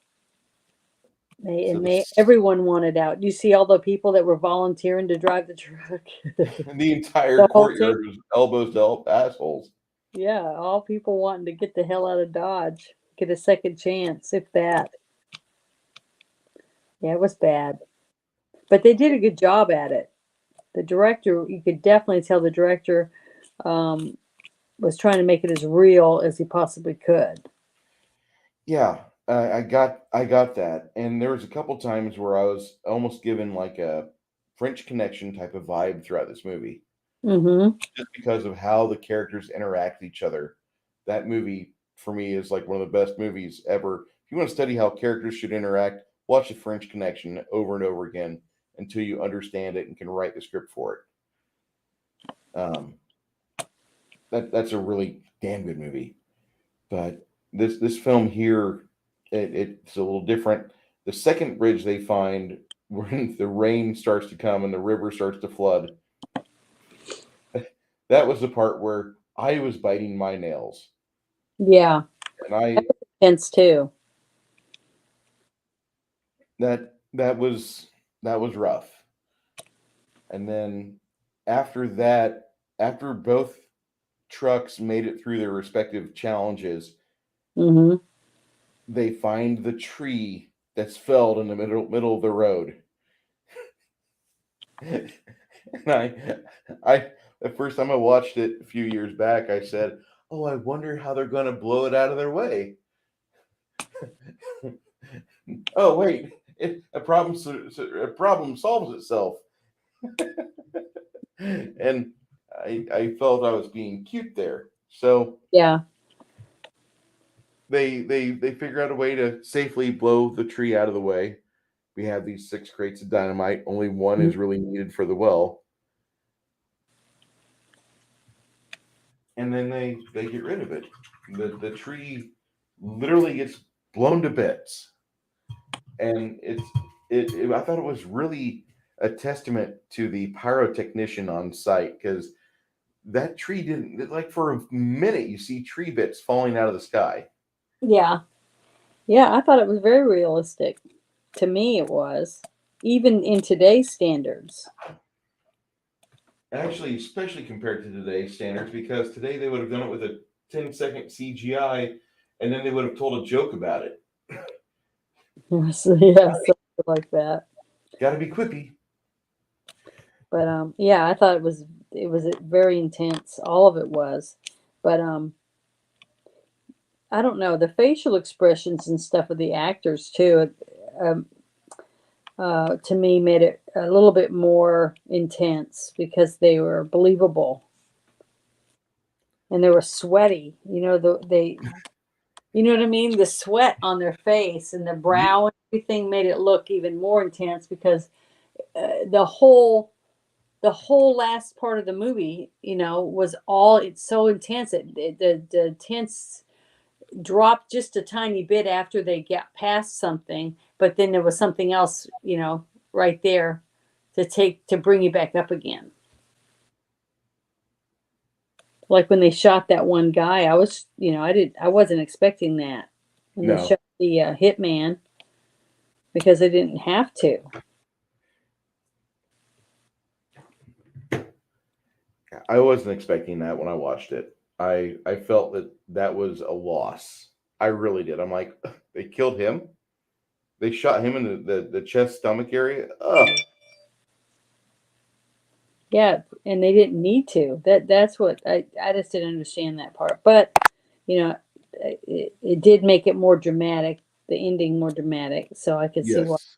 So Everyone wanted out. You see all the people that were volunteering to drive the truck. the entire The whole team. courtyard was elbows to assholes. Yeah, all people wanting to get the hell out of Dodge, get a second chance, if that. Yeah, it was bad. But they did a good job at it. The director, you could definitely tell the director um, was trying to make it as real as he possibly could. Yeah, I got that, and there was a couple times where I was almost given like a French Connection type of vibe throughout this movie, Mm-hmm. just because of how the characters interact with each other. That movie for me is like one of the best movies ever. If you want to study how characters should interact, watch the French Connection over and over again until you understand it and can write the script for it. That's a really damn good movie. But this film here, it's a little different. The second bridge they find, when the rain starts to come and the river starts to flood, that was the part where I was biting my nails, Yeah, and I intense too. that was rough. And then after that, after both trucks made it through their respective challenges, Mm-hmm. they find the tree that's felled in the middle of the road. And I the first time I watched it a few years back, I said, "Oh, I wonder how they're going to blow it out of their way." Oh, wait, a problem solves itself, and I felt I was being cute there. So Yeah. they figure out a way to safely blow the tree out of the way. We have these 6 crates of dynamite. Only one is really needed for the well, and then they get rid of it. The tree literally gets blown to bits, and I thought it was really a testament to the pyrotechnician on site, because that tree didn't, like, for a minute you see tree bits falling out of the sky. Yeah. Yeah, I thought it was very realistic. To me, it was. Even in today's standards. Actually, especially compared to today's standards, because today they would have done it with a 10-second CGI, and then they would have told a joke about it. So, yeah, something like that. Got to be quippy. But yeah, I thought it was very intense. All of it was. But I don't know, the facial expressions and stuff of the actors too. Um, to me, made it a little bit more intense because they were believable and they were sweaty. You know what I mean? The sweat on their face and the brow and everything made it look even more intense because the whole last part of the movie, was all it's so intense. The tense dropped just a tiny bit after they got past something, but then there was something else, right there to bring you back up again. Like when they shot that one guy, I wasn't expecting that. When they No, shot the hitman because they didn't have to. I wasn't expecting that when I watched it. I felt that was a loss. I really did. I'm like, they killed him. They shot him in the chest stomach area. Ugh. Yeah, and they didn't need to. That's what I just didn't understand that part. But you know, it did make it more dramatic, the ending more dramatic. So I could see why, Yes.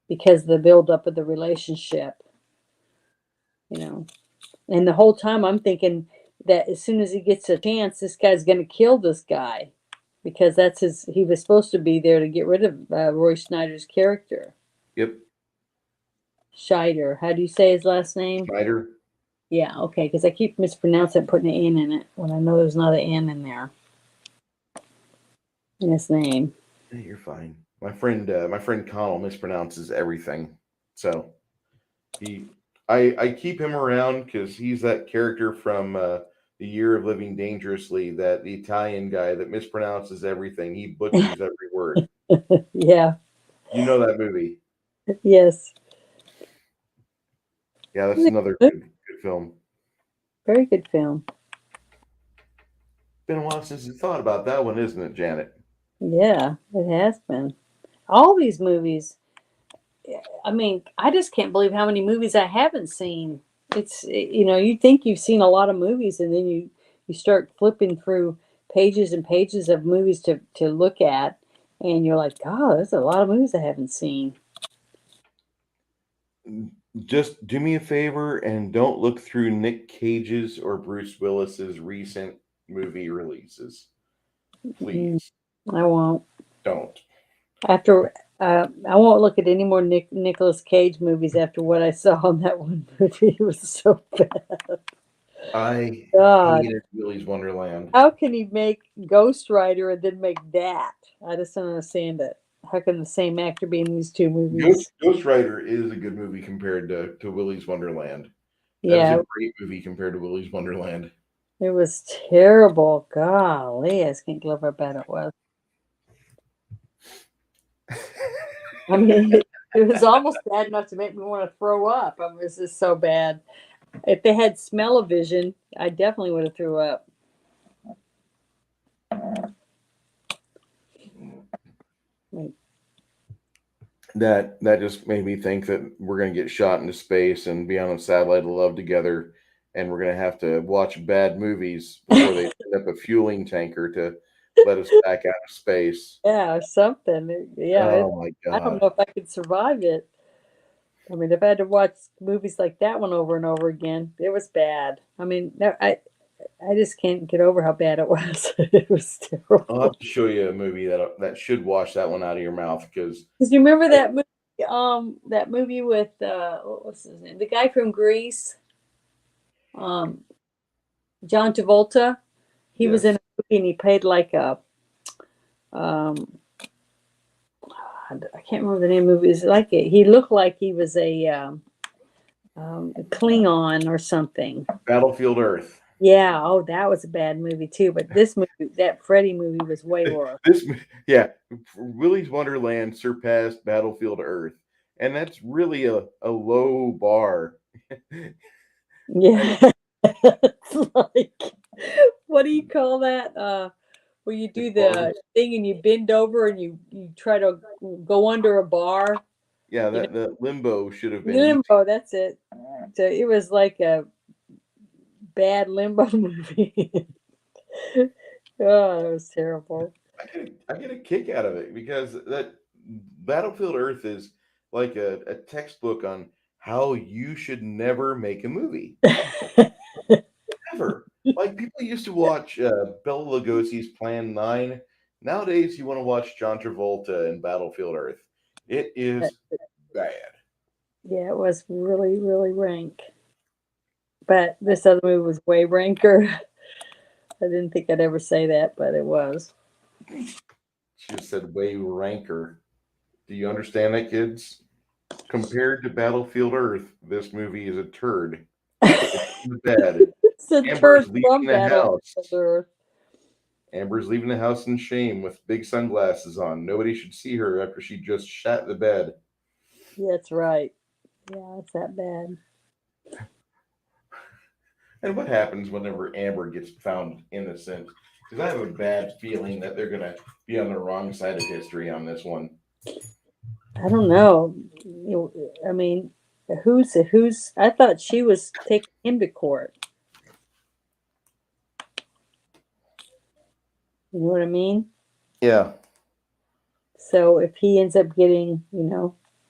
because the build up of the relationship, you know. And the whole time I'm thinking that as soon as he gets a chance, this guy's going to kill this guy because that's his. He was supposed to be there to get rid of Roy Schneider's character. Yep. Scheider. How do you say his last name? Schneider. Yeah, okay, because I keep mispronouncing it, putting an N in it when I know there's not an N in there in his name. Hey, you're fine. My friend Connell mispronounces everything. So he, I keep him around because he's that character from the Year of Living Dangerously, that the Italian guy that mispronounces everything. He butchers every word. Yeah, You know that movie? yes. Yeah, that's another good film. Very good film. Been a while since you thought about that one, isn't it, Janet? Yeah, it has been. All these movies. I mean, I just can't believe how many movies I haven't seen. You think you've seen a lot of movies, and then you start flipping through pages and pages of movies to look at, and you're like, God, there's a lot of movies I haven't seen. Just do me a favor and don't look through Nick Cage's or Bruce Willis's recent movie releases. Please I won't. don't. After I won't look at any more Nicolas Cage movies after what I saw in that one movie. It was so bad. I God, hated Willy's Wonderland. how can he make Ghost Rider and then make that? I just don't understand it. How can the same actor be in these two movies? Ghost Rider is a good movie compared to Willy's Wonderland. That is Yeah, a great movie compared to Willy's Wonderland. it was terrible. Golly, I just can't believe how bad it was. I mean, it was almost bad enough to make me want to throw up. I mean, it was just so bad. If they had smell-o-vision, I definitely would have threw up. Like, That just made me think that we're gonna get shot into space and be on a satellite of love together, and we're gonna have to watch bad movies before they send up a fueling tanker to let us back out of space. yeah, or something. Oh my I don't god. know if I could survive it. I mean, if I had to watch movies like that one over and over again, it was bad. I mean, no, I just can't get over how bad it was. It was I'll terrible. have to show you a movie that should wash that one out of your mouth because Because you remember that movie with what was his name? The guy from Greece, um, John Travolta. He was in yes, a movie and he played like a um, I can't remember the name of it. It was like he looked like he was a Klingon or something. Battlefield Earth. Yeah. Oh, that was a bad movie too. But this movie, that Freddy movie, was way worse. Yeah, Willy's Wonderland surpassed Battlefield Earth, and that's really a low bar. Yeah. It's like, what do you call that? Where you do the thing and you bend over and you try to go under a bar. Yeah, You know, the limbo should have been easy. limbo. That's it. So it was like a bad limbo movie. Oh, it was terrible. I get a kick out of it because that Battlefield Earth is like a textbook on how you should never make a movie. Never. Like people used to watch Bela Lugosi's Plan 9. Nowadays, you want to watch John Travolta in Battlefield Earth. It is bad. Yeah, it was really, really rank. But this other movie was way ranker. I didn't think I'd ever say that, but it was. She just said way ranker. Do you understand that, kids? Compared to Battlefield Earth, this movie is a turd. It's bad. It's a Amber's turd leaving from the that old house. earth. Amber's leaving the house in shame with big sunglasses on. Nobody should see her after she just shat the bed. Yeah, that's right. Yeah, it's that bad. And what happens whenever Amber gets found innocent? Because I have a bad feeling that they're going to be on the wrong side of history on this one. I don't know. I mean, who's? I thought she was taking him to court. You know what I mean? Yeah. So if he ends up getting,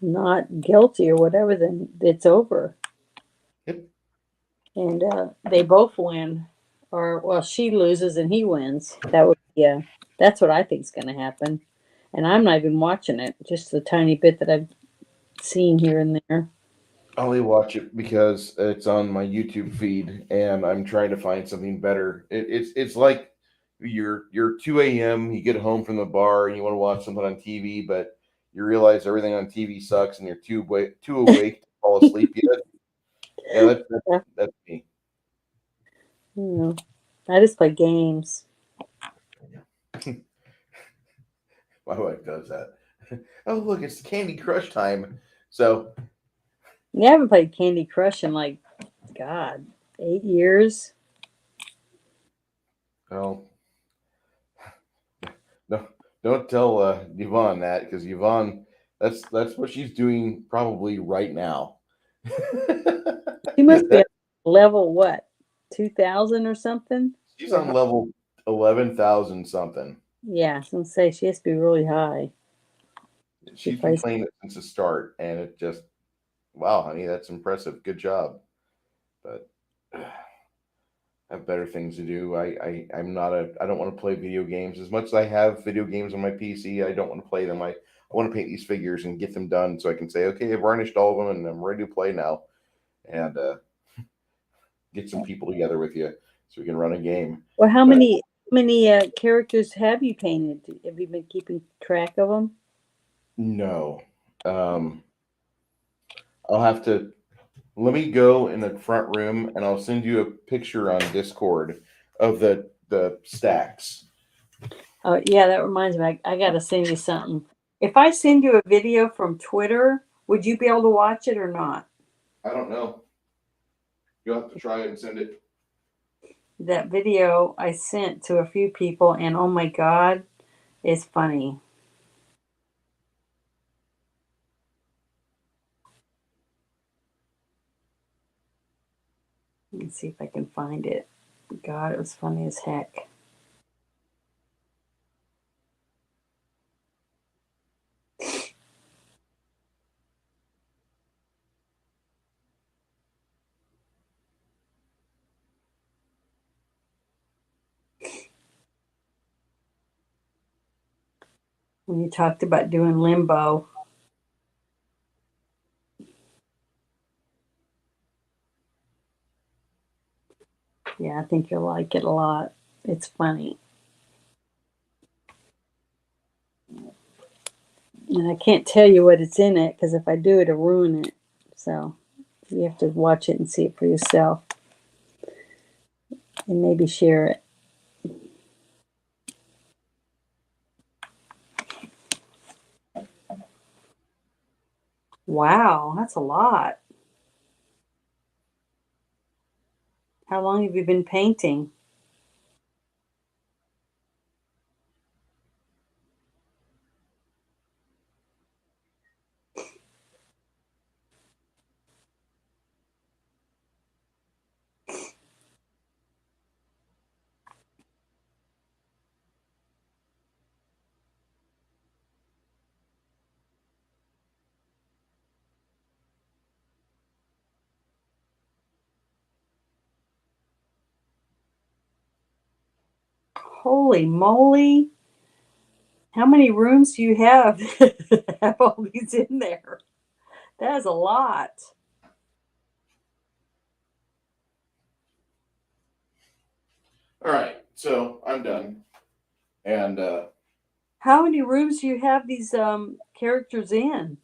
not guilty or whatever, then it's over. Yep. And they both win, or well, she loses and he wins. That's what I think is going to happen. And I'm not even watching it; just the tiny bit that I've seen here and there. I only watch it because it's on my YouTube feed, and I'm trying to find something better. It's like you're 2 a.m. You get home from the bar and you want to watch something on TV, but you realize everything on TV sucks, and you're too awake to fall asleep yet. Yeah, Yeah, that's me. you know, I just play games. My wife does that. Oh, look, it's Candy Crush time. So, Yeah, I haven't played Candy Crush in like God, 8 years. well, no, don't tell Yvonne that, because Yvonne, that's what she's doing probably right now. She must be That, on level what, 2,000 or something? she's Or on level 11,000 something. yeah, I was gonna say she has to be really high. She She's been plays. playing it since the start, and it just, wow, honey, that's impressive. Good job. But I have better things to do. I don't want to play video games as much as I have video games on my PC. I don't want to play them. I want to paint these figures and get them done so I can say, okay, I've varnished all of them and I'm ready to play now, and get some people together with you so we can run a game. Well, how But many characters have you painted? Have you been keeping track of them? no, um, I'll have to. Let me go in the front room and I'll send you a picture on Discord of the stacks. Oh, yeah, that reminds me. I got to send you something. If I send you a video from Twitter, would you be able to watch it or not? I don't know. You'll have to try it and send it. That video I sent to a few people, and oh my God, it's funny. Let me see if I can find it. God, it was funny as heck. When you talked about doing limbo. Yeah, I think you'll like it a lot. It's funny. And I can't tell you what it's in it because if I do, it'll ruin it. So you have to watch it and see it for yourself and maybe share it. Wow, that's a lot. How long have you been painting? Holy moly. How many rooms do you have that have all these in there? That is a lot. All right, so I'm done. And How many rooms do you have these characters in?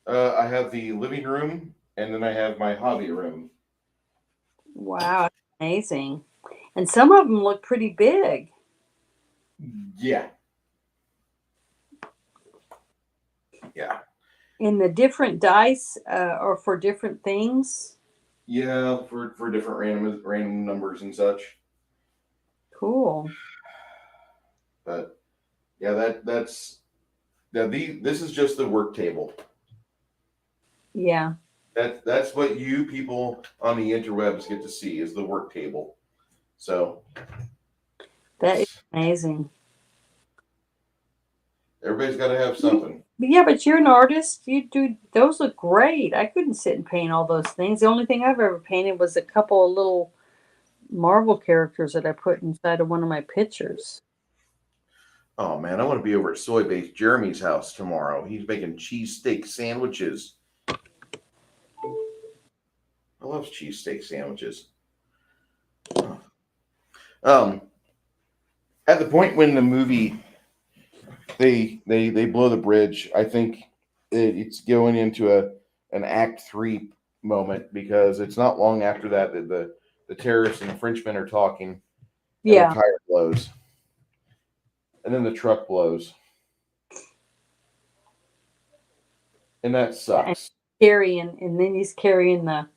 I have the living room, and then I have my hobby room. Wow. amazing. And some of them look pretty big Yeah. Yeah. in the different dice or for different things. Yeah, for different random numbers and such. Cool. But yeah, this is just the work table. Yeah. That's what you people on the interwebs get to see is the work table. So That is amazing. everybody's got to have something. Yeah, but you're an artist. You do those look great. I couldn't sit and paint all those things. The only thing I've ever painted was a couple of little Marvel characters that I put inside of one of my pictures. Oh man, I want to be over at Soybeans Jeremy's house tomorrow. He's making cheesesteak sandwiches. I love cheesesteak sandwiches. At the point when the movie they blow the bridge, I think it's going into an Act 3 moment because it's not long after that the terrorists and the Frenchmen are talking. And Yeah. the tire blows, and then the truck blows, and that sucks. And then he's carrying the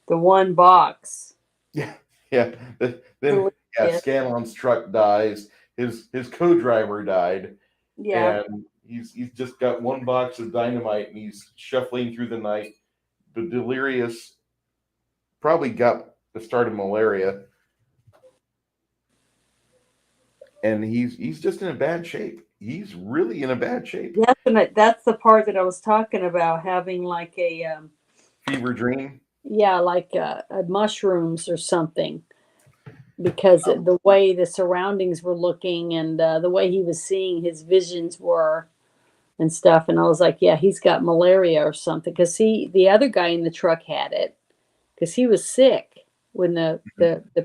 one box. Yeah. Then Scanlon's truck dies. His co-driver died. Yeah. And he's just got one box of dynamite and he's shuffling through the night. The delirious probably got the start of malaria. And he's just in a bad shape. He's really in a bad shape. That's the part that I was talking about, having like a fever dream. Yeah, like mushrooms or something, because the way the surroundings were looking and the way he was seeing his visions were and stuff. And I was like, yeah, he's got malaria or something, because the other guy in the truck had it because he was sick when the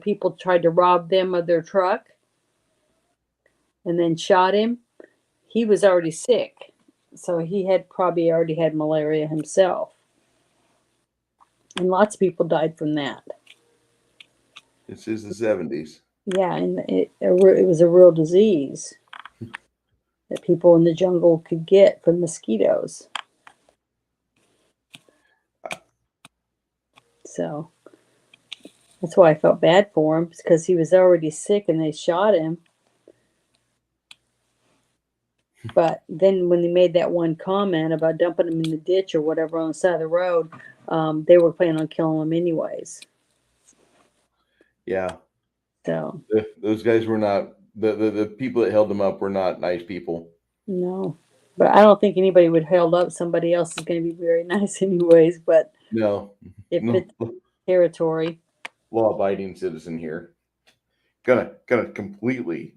people tried to rob them of their truck and then shot him. He was already sick, so he had probably already had malaria himself. And lots of people died from that. This is the 70s. Yeah, and it was a real disease that people in the jungle could get from mosquitoes. So that's why I felt bad for him, because he was already sick and they shot him. But then when they made that one comment about dumping him in the ditch or whatever on the side of the road, they were planning on killing him anyways. Yeah. So those guys were not the people that held them up were not nice people. No, but I don't think anybody would held up somebody else is going to be very nice anyways. But no, it fits territory. Law-abiding citizen here. Gonna completely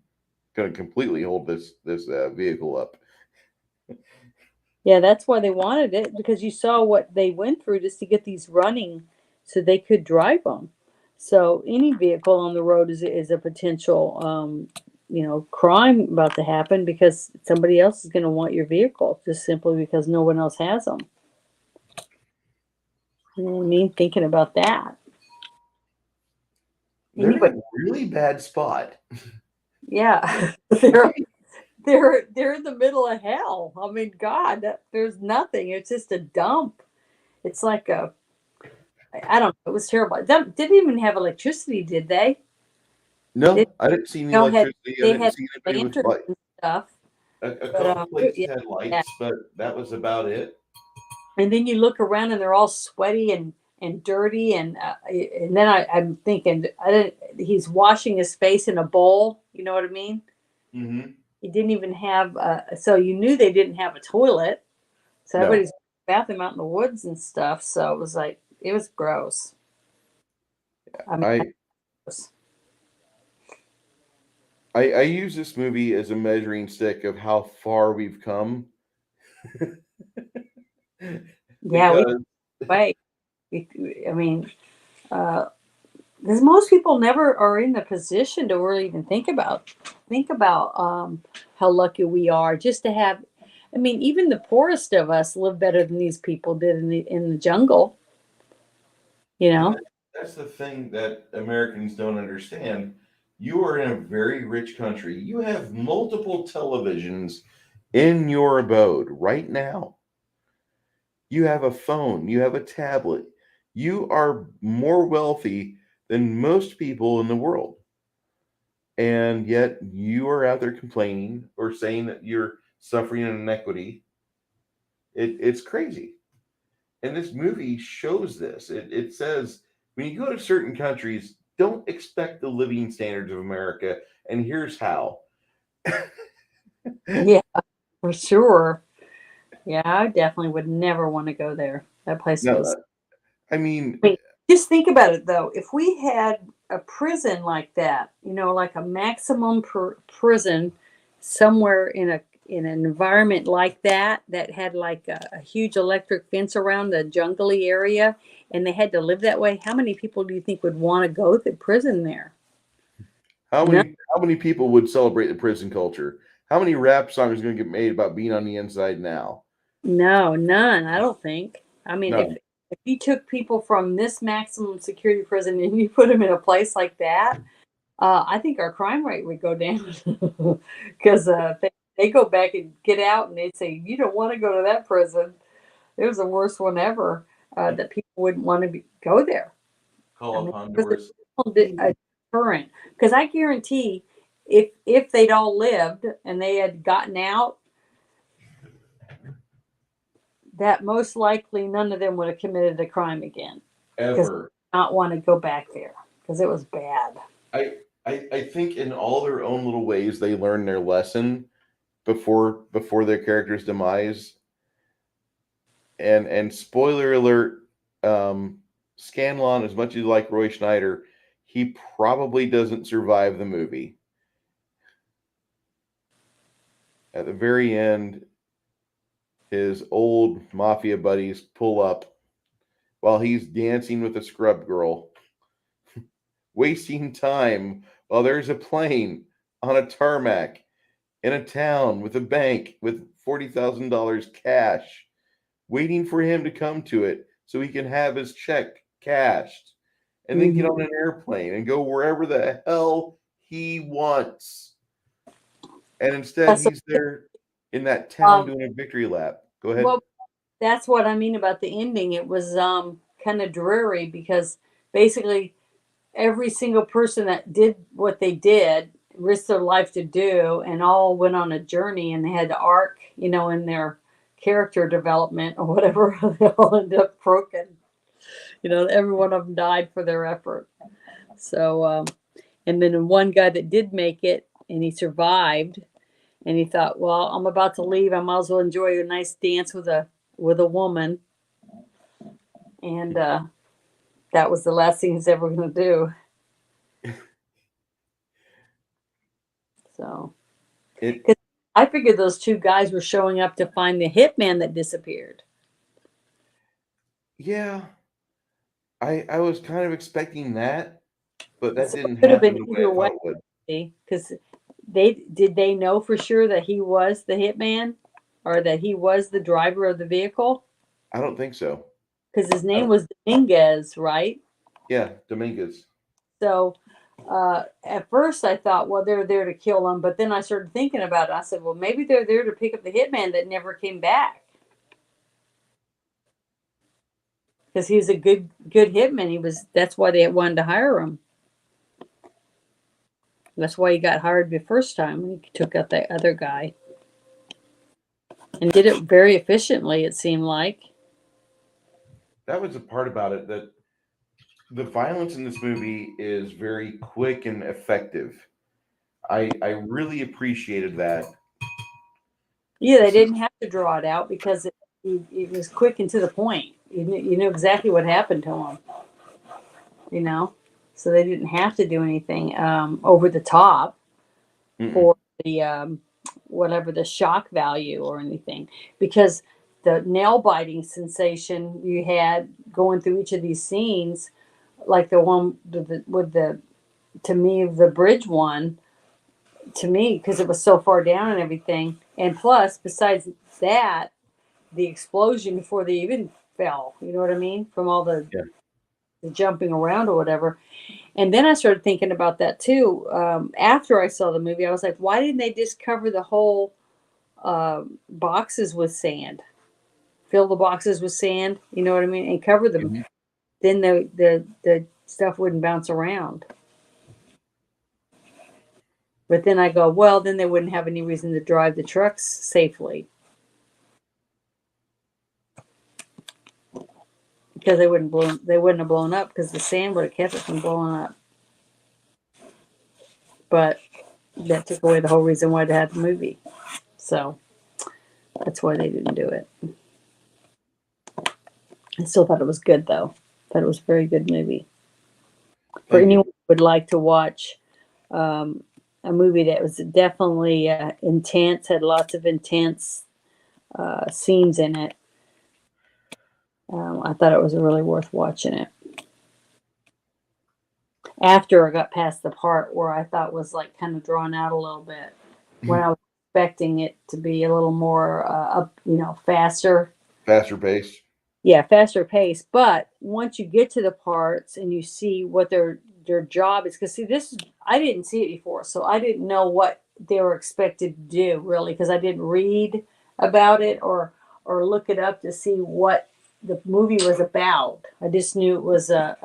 hold this vehicle up. Yeah, that's why they wanted it, because you saw what they went through just to get these running so they could drive them. So any vehicle on the road is a potential, crime about to happen, because somebody else is going to want your vehicle just simply because no one else has them. You know what I mean? Thinking about that. They're in a really bad spot. Yeah. They're in the middle of hell. I mean, God, there's nothing. It's just a dump. It's like I don't know. It was terrible. They didn't even have electricity, did they? No, I didn't see any electricity. They I didn't had see anybody with lanterns and stuff. a couple places had lights, but that was about it. And then you look around and they're all sweaty and dirty, and then I'm thinking, he's washing his face in a bowl. You know what I mean? Mm-hmm. He didn't even have. So you knew they didn't have a toilet. So everybody's bathing out in the woods and stuff. So it was like, it was gross. I use this movie as a measuring stick of how far we've come. Yeah, because most people never are in the position to really even think about how lucky we are just to have. I mean, even the poorest of us live better than these people did in the jungle. You know, That's the thing that Americans don't understand. You are in a very rich country. You have multiple televisions in your abode right now. You have a phone, you have a tablet. You are more wealthy than most people in the world. And yet you are out there complaining or saying that you're suffering an inequity. It's crazy. And this movie shows this. It says when you go to certain countries, don't expect the living standards of America. And here's how. Yeah, for sure. Yeah, I definitely would never want to go there. That place No, was. I mean, I mean, just think about it though. If we had a prison like that, like a maximum prison somewhere in an environment like that had like a huge electric fence around the jungly area, and they had to live that way, how many people do you think would want to go to prison there? No, how many people would celebrate the prison culture? How many rap songs are going to get made about being on the inside now? no, none. I don't think. I mean, if None. if you took people from this maximum security prison and you put them in a place like that, I think our crime rate would go down because they go back and get out and they'd say, "You don't want to go to that prison. It was the worst one ever." That people wouldn't want to go there. I Call mean, up it was Honduras. a deterrent. Because I guarantee, if they'd all lived and they had gotten out, that most likely none of them would have committed a crime again because Ever. not want to go back there because it was bad. I, I think in all their own little ways they learn their lesson before their character's demise. And spoiler alert, Scanlon, as much as you like Roy Schneider, he probably doesn't survive the movie. At the very end, his old mafia buddies pull up while he's dancing with a scrub girl, wasting time while there's a plane on a tarmac in a town with a bank with $40,000 cash, waiting for him to come to it so he can have his check cashed and then get Mhm. on an airplane and go wherever the hell he wants. And instead, That's he's there in that town um, doing a victory lap. Go ahead. well, that's what I mean about the ending. It was kind of dreary because basically every single person that did what they did risked their life to do and all went on a journey and they had the arc, in their character development or whatever. They all ended up broken. Every one of them died for their effort. So, and then one guy that did make it and he survived and he thought, well, I'm about to leave. I might as well enjoy a nice dance with a woman. And that was the last thing he's ever going to do. So, It, because I figured those two guys were showing up to find the hitman that disappeared. yeah, I was kind of expecting that, but that So it didn't could have happen been the way either I thought way, it would. because they know for sure that he was the hitman or that he was the driver of the vehicle I don't think so. because his I name don't, was Dominguez, right? yeah, Dominguez. So at first I thought, well, they're there to kill him, but then I started thinking about it. I said, well, maybe they're there to pick up the hitman that never came back because he's a good hitman. That's why they wanted to hire him. That's why he got hired the first time when he took out that other guy and did it very efficiently. It seemed like. That was the part about it that the violence in this movie is very quick and effective. I really appreciated that. Yeah, they didn't have to draw it out because it was quick and to the point. You knew exactly what happened to him. You know, so they didn't have to do anything over the top Mm-mm. for the whatever the shock value or anything because the nail biting sensation you had going through each of these scenes, like the one with the to me the bridge one to me because it was so far down and everything, and plus besides that the explosion before they even fell. You know what I mean? From all the Yeah. jumping around or whatever. And then I started thinking about that too. After I saw the movie, I was like, why didn't they just cover the whole boxes with sand? Fill the boxes with sand, you know what I mean, and cover them. Mhm. Then the stuff wouldn't bounce around. But then I go, well, then they wouldn't have any reason to drive the trucks safely because they wouldn't have blown up because the sand would have kept it from blowing up. But that took away the whole reason why they had the movie. So that's why they didn't do it. I still thought it was good though. Thought it was a very good movie. For anyone who would like to watch a movie that was definitely intense, had lots of intense scenes in it. I thought it was really worth watching it. After I got past the part where I thought was like kind of drawn out a little bit, when I was expecting it to be a little more faster. Faster pace. Yeah, faster pace. But once you get to the parts and you see what their job is, because I didn't see it before, so I didn't know what they were expected to do really, because I didn't read about it or look it up to see what the movie was about. I just knew it was a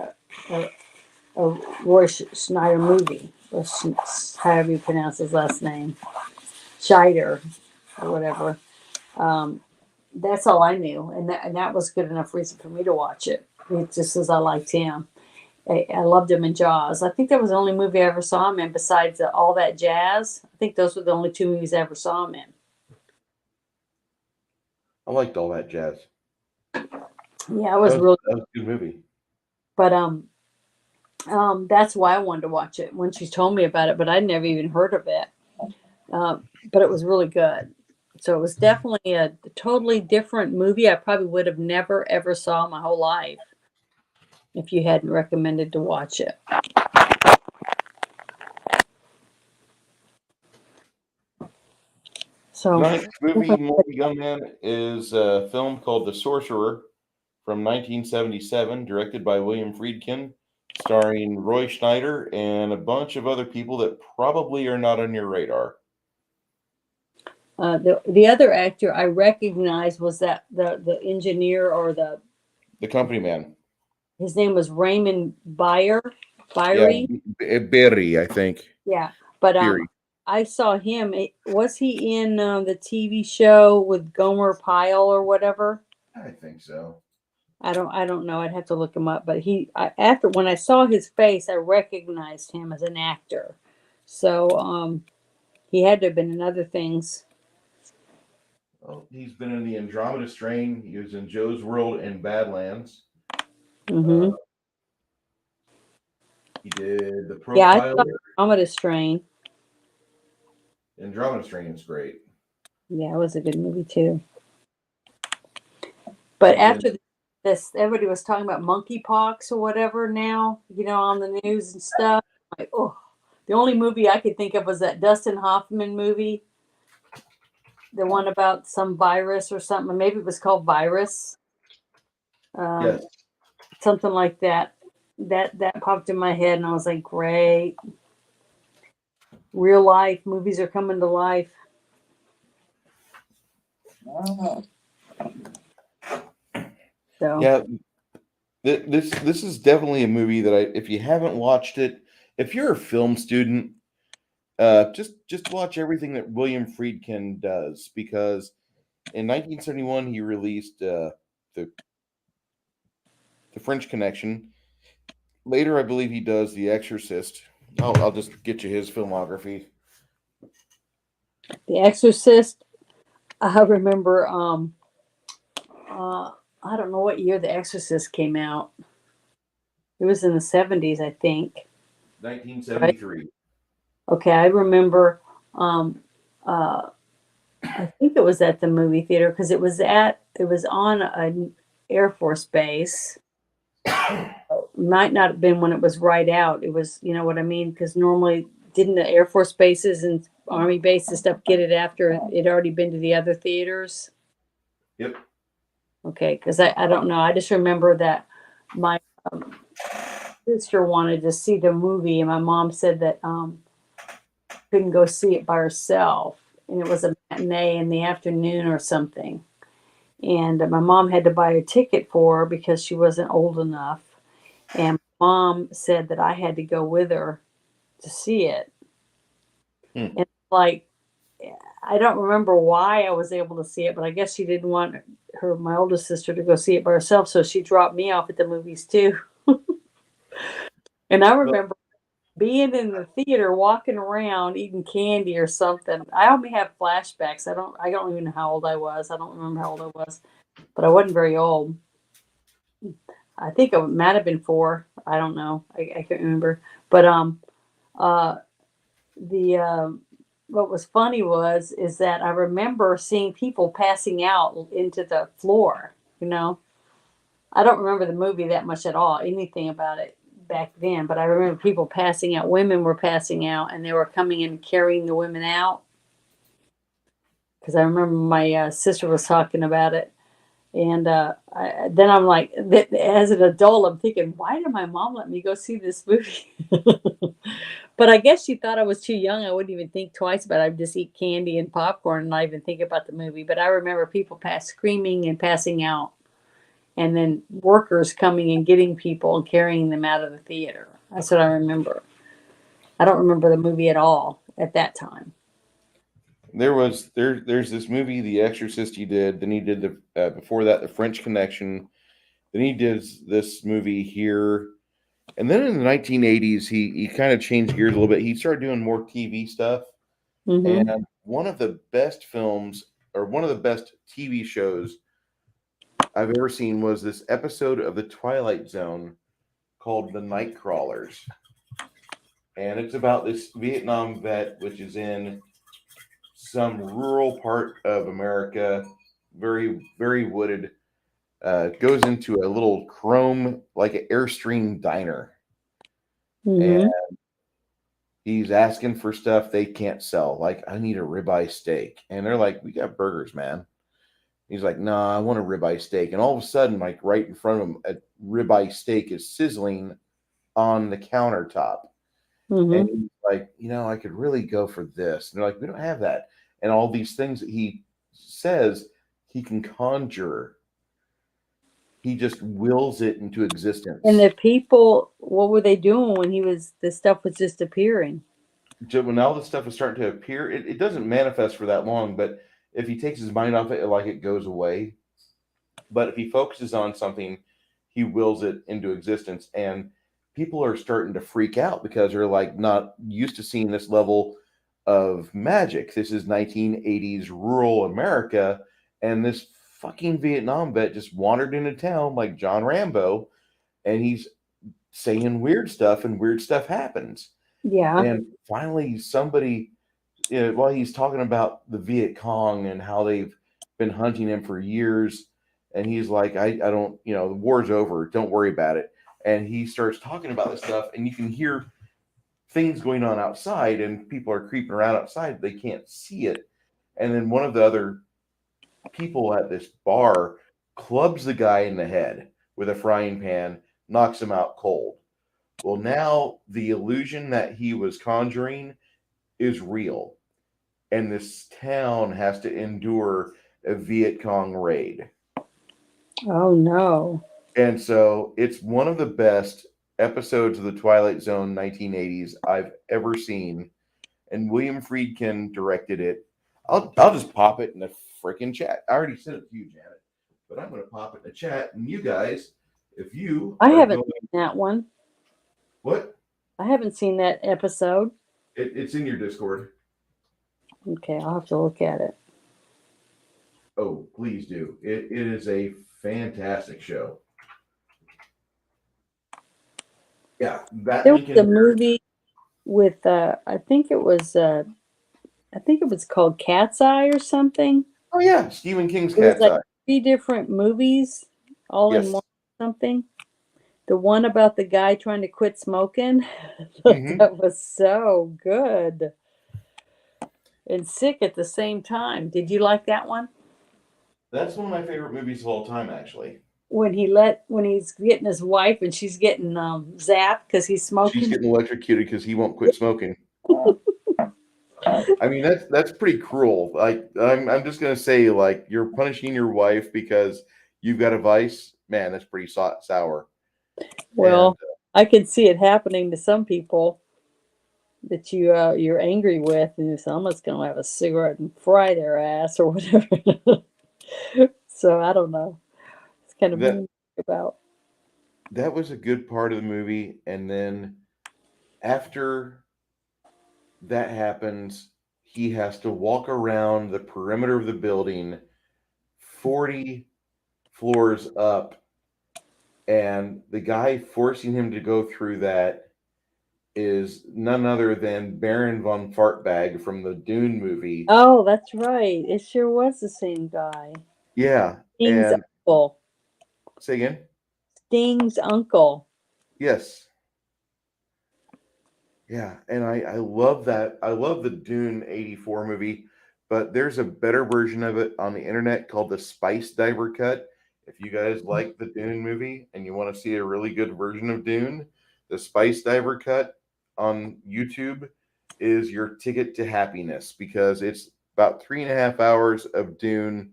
Roy Schneider movie, or however you pronounce his last name, Schneider or whatever. That's all I knew, and that was good enough reason for me to watch it. It's just as I liked him. I loved him in Jaws. I think that was the only movie I ever saw him in besides All That Jazz. I think those were the only two movies I ever saw him in. I liked All That Jazz. Yeah, it was really. That was a good movie. But that's why I wanted to watch it when she told me about it. But I'd never even heard of it. But it was really good. So it was definitely a totally different movie. I probably would have never ever saw my whole life if you hadn't recommended to watch it. So Next movie, Morty Gunman, is a film called The Sorcerer from 1977, directed by William Friedkin, starring Roy Schneider and a bunch of other people that probably are not on your radar. the other actor I recognized was that the engineer or the company man. His name was Raymond Berry. Berry, I think. Yeah, but Berry. I saw him. Was he in the TV show with Gomer Pyle or whatever? I think so. I don't know. I'd have to look him up. But after when I saw his face, I recognized him as an actor. So he had to have been in other things. Well, he's been in the Andromeda Strain. He was in Joe's World and Badlands. Mm-hmm. He did The Profiler. Yeah, I saw Andromeda Strain. Andromeda Strain is great. Yeah, it was a good movie too. But after this, everybody was talking about monkeypox or whatever now, on the news and stuff. Like, oh, the only movie I could think of was that Dustin Hoffman movie. The one about some virus or something. Maybe it was called Virus. Yes. Something like that. That popped in my head, and I was like, great. Real life. Movies are coming to life. So. Yeah, this is definitely a movie that if you haven't watched it, if you're a film student, just watch everything that William Friedkin does, because in 1971 he released the French Connection. Later, I believe he does The Exorcist. I'll just get you his filmography. The Exorcist. I remember. I don't know what year The Exorcist came out. It was in the 70s, I think. 1973. Right? Okay, I remember. I think it was at the movie theater because it was on an Air Force base. Might not have been when it was right out. It was, you know what I mean? Because normally, didn't the Air Force bases and Army bases stuff get it after it already been to the other theaters? Yep. Okay, because I don't know. I just remember that my sister wanted to see the movie, and my mom said that couldn't go see it by herself, and it was a matinee in the afternoon or something. And my mom had to buy a ticket for her because she wasn't old enough. And mom said that I had to go with her to see it. Hmm. And like, I don't remember why I was able to see it, but I guess she didn't want my oldest sister to go see it by herself, so she dropped me off at the movies too. And I Well, remember being in the theater, walking around, eating candy or something. I only have flashbacks. I don't even know how old I was. I don't remember how old I was, but I wasn't very old. I think it might have been 4. I don't know. I can't remember. But uh, the what was funny is that I remember seeing people passing out into the floor. You know, I don't remember the movie that much at all, anything about it back then. But I remember people passing out. Women were passing out, and they were coming in and carrying the women out. Because I remember my sister was talking about it. And then I'm like, as an adult, I'm thinking, why did my mom let me go see this movie? But I guess she thought I was too young. I wouldn't even think twice about it. I'd just eat candy and popcorn and not even think about the movie. But I remember people screaming and passing out, and then workers coming and getting people and carrying them out of the theater. That's what I remember. I don't remember the movie at all at that time. there's this movie, The Exorcist, he did. Then he did the before that, The French Connection. Then he did this movie here, and then in the 1980s, he kind of changed gears a little bit. He started doing more TV stuff, Mm-hmm. and one of the best films or one of the best TV shows I've ever seen was this episode of The Twilight Zone called The Night Crawlers, and it's about this Vietnam vet which is in some rural part of America, very wooded. Goes into a little chrome like an Airstream diner, and Mm-hmm. he's asking for stuff they can't sell. Like, I need a ribeye steak, and they're like, "We got burgers, man." He's like, "Nah, I want a ribeye steak." And all of a sudden, like right in front of him, a ribeye steak is sizzling on the countertop, and Mm-hmm. he's like, I could really go for this. And they're like, "We don't have that." And all these things that he says he can conjure, he just wills it into And existence. the people, what were they doing when this stuff was just appearing? When all this stuff is starting to appear, it doesn't manifest for that long, but if he takes his mind off it, like it goes away. But if he focuses on something, he wills it into existence. And people are starting to freak out because they're like not used to seeing this level of magic. This is 1980s rural America, and this fucking Vietnam vet just wandered into town like John Rambo, and he's saying weird stuff, and weird stuff happens. Yeah. And finally, somebody, while he's talking about the Viet Cong and how they've been hunting him for years, and he's like, I don't, the war's over. Don't worry about it. And he starts talking about this stuff, and you can hear things going on outside, and people are creeping around outside. They can't see it. And then one of the other people at this bar clubs the guy in the head with a frying pan, knocks him out cold. Well, now the illusion that he was conjuring is real, and this town has to endure a Viet Cong raid. Oh no. And so it's one of the best episodes of the Twilight Zone 1980s I've ever seen. And William Friedkin directed it. I'll just pop it in the freaking chat. I already sent it to you, Janet, but I'm going to pop it in the chat. And you guys, if you I are haven't going, seen that one. what? I haven't seen that episode. It's in your Discord. Okay, I'll have to look at it. Oh, please do. It is a fantastic show. Yeah, that There was link in a there. movie with I think it was called Cat's Eye or something. Oh yeah, Stephen King's It was Cat's like Eye. 3 different movies all in Yes. one something. The one about the guy trying to quit smoking, Hmm. that was so good and sick at the same time. Did you like that one? That's one of my favorite movies of all time, actually. when he's getting his wife and she's getting zapped because he's She's smoking. getting electrocuted because he won't quit smoking. I mean, that's pretty cruel. Like, I'm just gonna say, like, you're punishing your wife because you've got a vice. Man, that's pretty sour. And Well, I can see it happening to some people that you're angry with, and you say, "I'm just gonna have a cigarette and fry their ass" or whatever. So I don't know. It's kind of that mean about. that was a good part of the movie. And then after that happens, he has to walk around the perimeter of the building, 40 floors up, and the guy forcing him to go through that is none other than Baron von Fartbag from the Dune movie. Oh, that's right. It sure was the same guy. Yeah, Sting's and uncle. say again. Sting's uncle. Yes, yeah, and I love that. I love the Dune '84 movie, but there's a better version of it on the internet called the Spice Diver cut. If you guys like the Dune movie and you want to see a really good version of Dune, the Spice Diver cut on YouTube is your ticket to happiness because it's about 3.5 hours of Dune.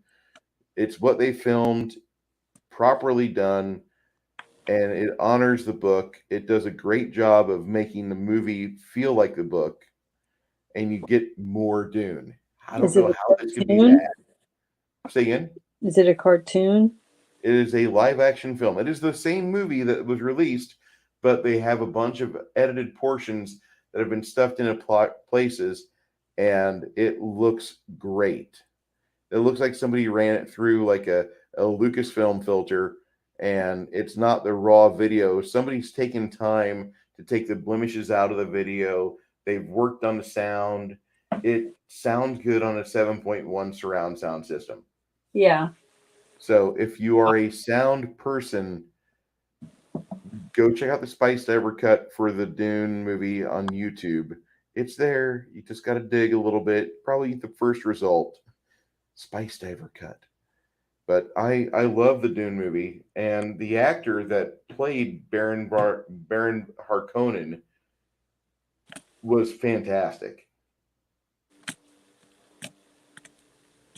It's what they filmed, properly done, and it honors the book. It does a great job of making the movie feel like the book, and you get more Dune. I don't Is it know a how this could be cartoon? bad. Say again. Is it a cartoon? It is a live action film. It is the same movie that was released, but they have a bunch of edited portions that have been stuffed into places, and it looks great. It looks like somebody ran it through like a Lucasfilm filter, and it's not the raw video. Somebody's taken time to take the blemishes out of the video. They've worked on the sound. It sounds good on a 7.1 surround sound system. Yeah. So if you are a sound person, go check out the Spice Diver cut for the Dune movie on YouTube. It's there. You just got to dig a little bit. Probably the first result. Spice Diver cut. But I love the Dune movie, and the actor that played Baron Harkonnen was fantastic.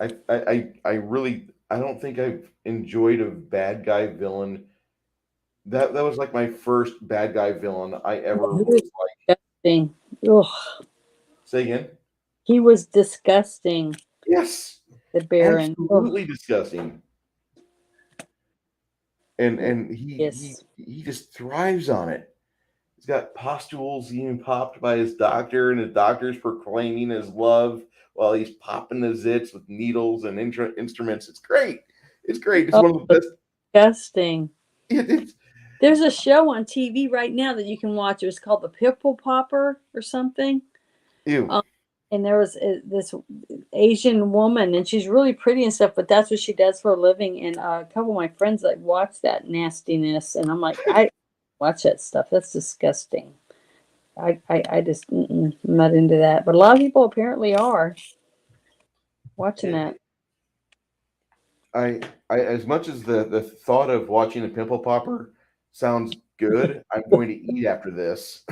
I really I don't think I've enjoyed a bad guy villain. That was like my first bad guy villain I ever He was was like. disgusting. Ugh. Say again? He was disgusting, Yes, the Baron. Ugh. absolutely disgusting. And Yes. he just thrives on it. He's got pustules even popped by his doctor, and his doctor's proclaiming his love while he's popping the zits with needles and instruments. It's great. It's great. It's Oh, one of the best. disgusting. It's There's a show on TV right now that you can watch. It's called The Pimple Popper or something. ew. Um, and there was this Asian woman, and she's really pretty and stuff, but that's what she does for a living. And a couple of my friends like watch that nastiness, and I'm like, I watch that stuff. That's disgusting. I just I'm not into that. But a lot of people apparently are watching that. It, I as much as the thought of watching a pimple popper sounds good, I'm going to eat after this.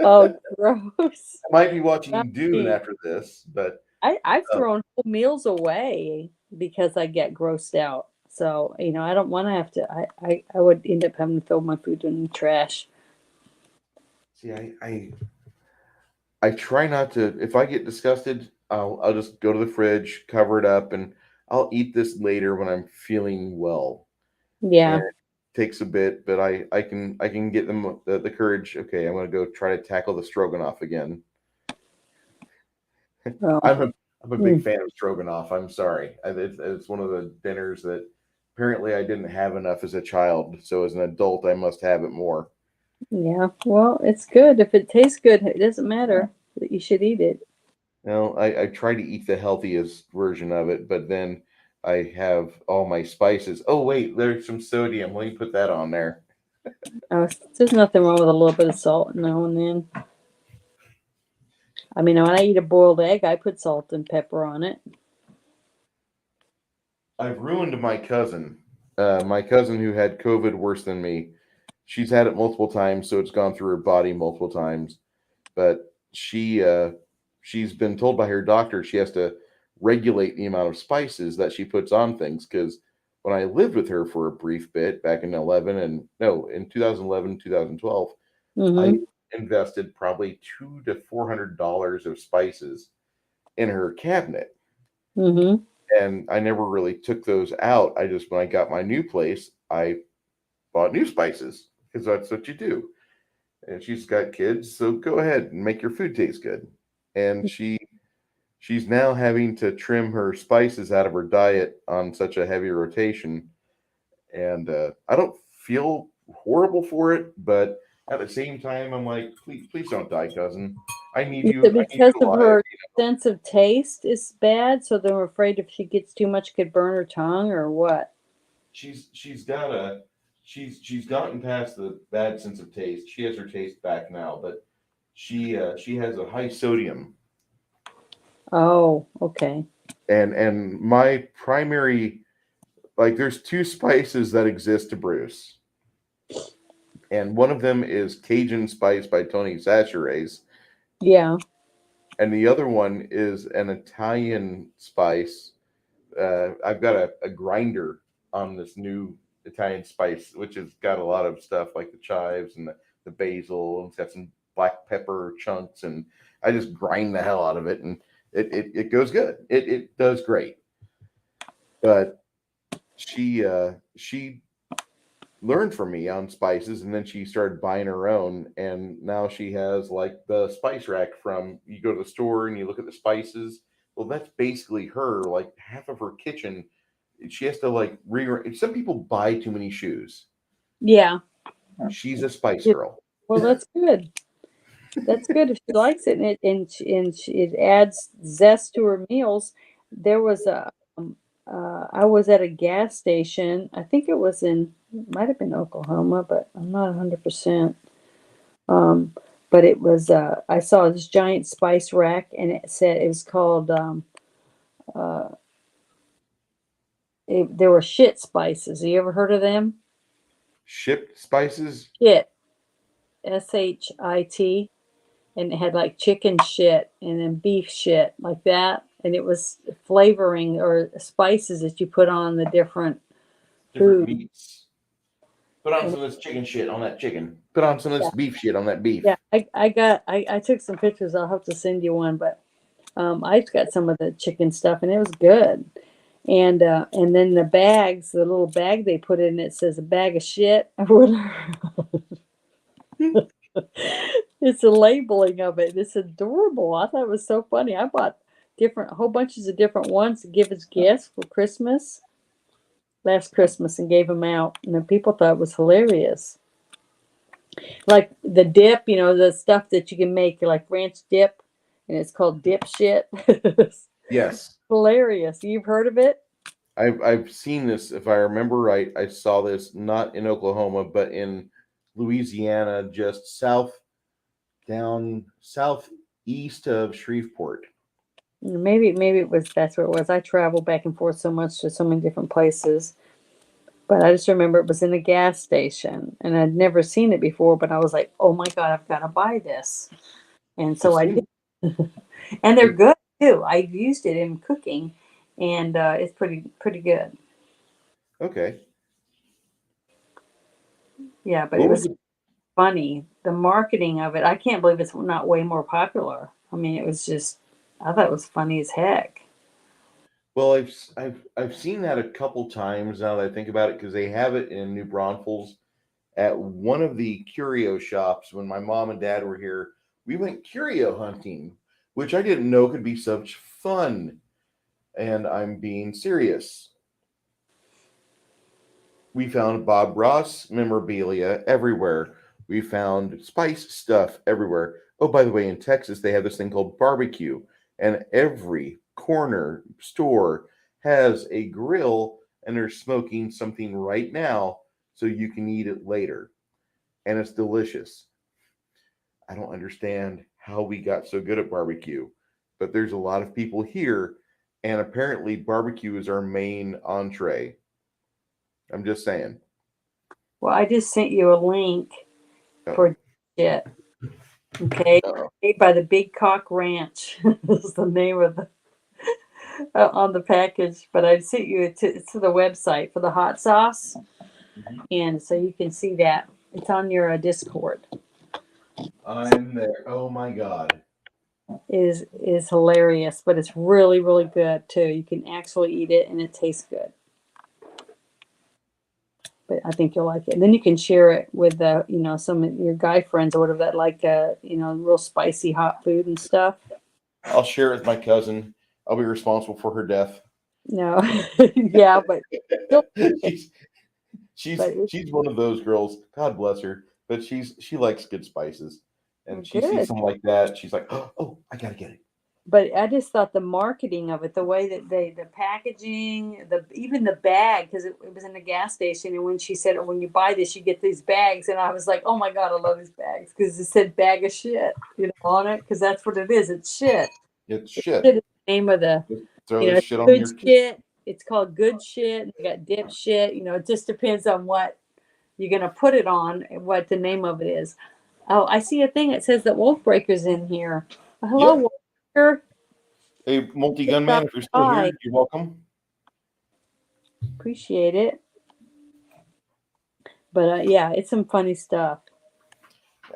Oh, gross. I might be Not watching Dune me. after this, but I've uh, thrown whole meals away because I get grossed out. So, I don't want to have to. I would end up having to throw my food in the trash. see, I try not to. If I get disgusted, I'll just go to the fridge, cover it up, and I'll eat this later when I'm feeling well. And Yeah. it takes a bit, but I can get the courage. Okay, I'm gonna go try to tackle the stroganoff again. Well, I'm a big mm, fan of stroganoff. I'm sorry. It's one of the dinners that apparently I didn't have enough as a child. So as an adult, I must have it more. yeah. Well, it's good. If it tastes good, it doesn't matter. You should eat it. Now, I try to eat the healthiest version of it, but then I have all my spices. Oh, wait, there's some sodium. Let me put that on there. There's nothing wrong with a little bit of salt now and then. I mean, when I eat a boiled egg, I put salt and pepper on it. I've ruined my cousin. my cousin who had COVID worse than me, she's had it multiple times, so it's gone through her body multiple times. But she's been told by her doctor she has to regulate the amount of spices that she puts on things. Because when I lived with her for a brief bit back in 2011, 2012, I Mm-hmm. invested probably $200 to $400 of spices in her cabinet, Mm-hmm. and I never really took those out. I just, when I got my new place, I bought new spices because that's what you do. And she's got kids, so go ahead and make your food taste good. And she's now having to trim her spices out of her diet on such a heavy rotation. And I don't feel horrible for it, but at the same time, I'm like, please don't die, cousin. I need Is you. it I need because you of alive. her sense of taste is bad, so they're afraid if she gets too much, could burn her tongue, or what? She's got a she's gotten past the bad sense of taste. She has her taste back now, but she has a high sodium. Oh, okay. And my primary, like, there's two spices that exist to Bruce, and one of them is Cajun spice by Tony Chachere's, Yeah. and the other one is an Italian spice. I've got a grinder on this new Italian spice, which has got a lot of stuff like the chives and the basil, and it's got some black pepper chunks, and I just grind the hell out of it, and it goes good. It does great. But she learned from me on spices, and then she started buying her own, and now she has like the spice rack from, you go to the store and you look at the spices. Well, that's basically her, like half of her kitchen. She has to like some people buy too many shoes. Yeah. She's a spice It- girl. well, that's good. That's good if she likes it, and it adds zest to her meals. There was I was at a gas station. I think it was in, might have been Oklahoma, but I'm not 100%. Um, but it was, I saw this giant spice rack, and it said it was called, uh, there were shit spices. Have you ever heard of them? Shipped spices. Shit, SHIT, and it had like chicken shit and then beef shit like that, and it was flavoring or spices that you put on the different Different food. meats. Put on And some of this chicken shit on that chicken. Put on some of this yeah, beef shit on that beef. yeah, I took some pictures. I'll have to send you one, but I got some of the chicken stuff, and it was good. And then the bags, the little bag they put in it says a bag of shit or whatever. It's a labeling of it. It's adorable. I thought it was so funny. I bought different whole bunches of different ones to give as gifts for Christmas last Christmas and gave them out, and the people thought it was hilarious. Like the dip, the stuff that you can make, like ranch dip, and it's called dip shit. It's Yes. hilarious. You've heard of it? I've seen this. If I remember right, I saw this not in Oklahoma, but in Louisiana, just down southeast of Shreveport. Maybe it was that's where it was. I travel back and forth so much to so many different places. But I just remember it was in a gas station and I'd never seen it before, but I was like, oh my God, I've got to buy this. And I've so I did. seen And they're it. good too. I've used it in cooking, and it's pretty good. Okay. Yeah, but it What was was it? funny. The marketing of it, I can't believe it's not way more popular. I mean, it was just, I thought it was funny as heck. Well, I've seen that a couple times now that I think about it, because they have it in New Braunfels at one of the curio shops. When my mom and dad were here, we went curio hunting, which I didn't know could be such fun. And I'm being serious. We found Bob Ross memorabilia everywhere. We found spice stuff everywhere. Oh, by the way, in Texas, they have this thing called barbecue, and every corner store has a grill, and they're smoking something right now so you can eat it later. And it's delicious. I don't understand how we got so good at barbecue, but there's a lot of people here, and apparently, barbecue is our main entree. I'm just saying. Well, I just sent you a link for shit. Okay, made by the Big Cock Ranch is the name of the on the package. But I sent you to the website for the hot sauce, and so you can see that it's on your Discord. I'm there. Oh my God. Is hilarious, but it's really really good too. You can actually eat it, and it tastes good. But I think you'll like it. And then you can share it with some of your guy friends or whatever that like real spicy hot food and stuff. I'll share it with my cousin. I'll be responsible for her death. No, yeah, but she's she's but it's she's one of those girls. God bless her, but she likes good spices, and she sees good. something like that. She's like, oh, I gotta get it. But I just thought the marketing of it, the way that the packaging, even the bag, because it was in a gas station, and when she said, "Oh, when you buy this, you get these bags," and I was like, "Oh my God, I love these bags," because it said "bag of shit," on it, because that's what it is. It's shit. It's Shit shit. is the name of the, Just throw this it's shit on good your. shit. It's called good shit. You got dip shit. It just depends on what you're gonna put it on and what the name of it is. Oh, I see a thing that says that Wolf Breaker's in here. Hello, Yep. Wolf Breaker. Hey, multi-gun man, if you're still Hi. here, you're welcome. Appreciate it. But yeah, it's some funny stuff.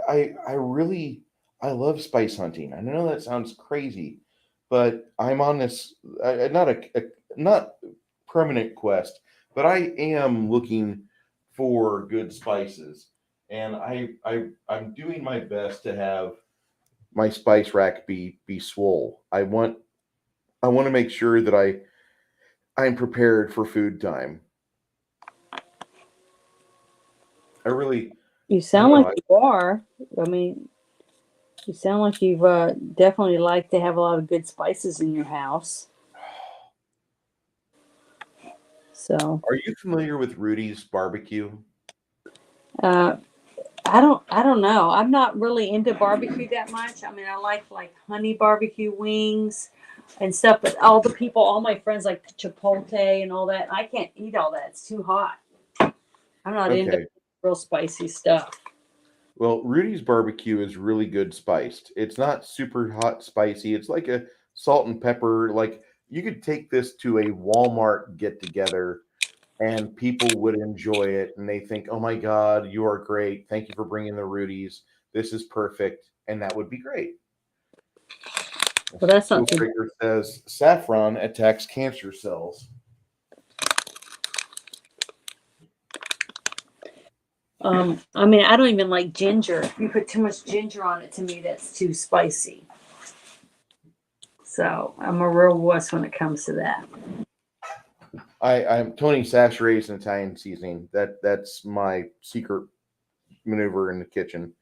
I love spice hunting. I know that sounds crazy, but I'm on this not not permanent quest, but I am looking for good spices, and I'm doing my best to have my spice rack be swole. I want to make sure that I'm prepared for food time. I really You I sound don't like know. you are. I mean, you sound like you've definitely like to have a lot of good spices in your house. So, Are you familiar with Rudy's barbecue? uh, I don't know. I'm not really into barbecue that much. I mean, I like honey barbecue wings and stuff, but all my friends like Chipotle and all that. I can't eat all that. It's too hot. I'm not into Okay. real spicy stuff. Well, Rudy's barbecue is really good spiced. It's not super hot spicy. It's like a salt and pepper. Like you could take this to a Walmart get together and people would enjoy it and they think, "Oh my God, you are great. Thank you for bringing the Rudy's. This is perfect." And that would be great. Well, that's not too Breaker says saffron attacks cancer cells. I mean, I don't even like ginger. If you put too much ginger on it, to me, that's too spicy. So I'm a real wuss when it comes to that. I'm Tony Sachera's an Italian seasoning. That's my secret maneuver in the kitchen.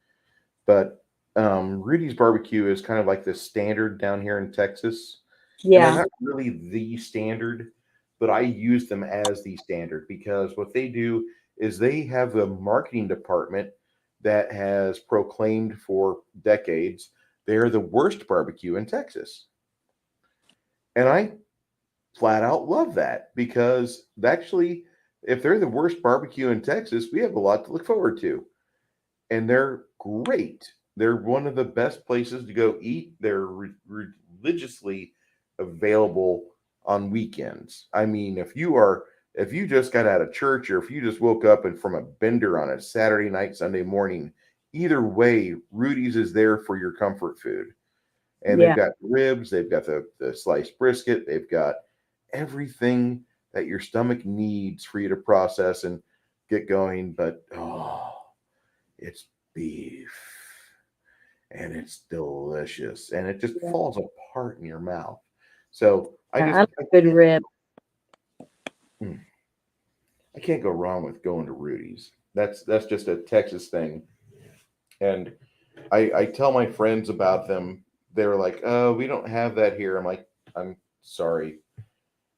But Rudy's barbecue is kind of like the standard down here in Texas. And they're Yeah, not really the standard, but I use them as the standard because what they do is they have a marketing department that has proclaimed for decades they're the worst barbecue in Texas. And I flat out love that because actually, if they're the worst barbecue in Texas, we have a lot to look forward to. And they're great. They're one of the best places to go eat. They're religiously available on weekends. I mean, if you just got out of church or if you just woke up and from a bender on a Saturday night, Sunday morning, either way, Rudy's is there for your comfort food. And they've yeah. got ribs, they've got the sliced brisket, they've got everything that your stomach needs for you to process and get going. But it's beef and it's delicious and it just Yeah. falls apart in your mouth. So I like good rib. I can't go wrong with going to Rudy's. That's just a Texas thing. And I tell my friends about them. They're like, "Oh, we don't have that here." I'm like, "I'm sorry."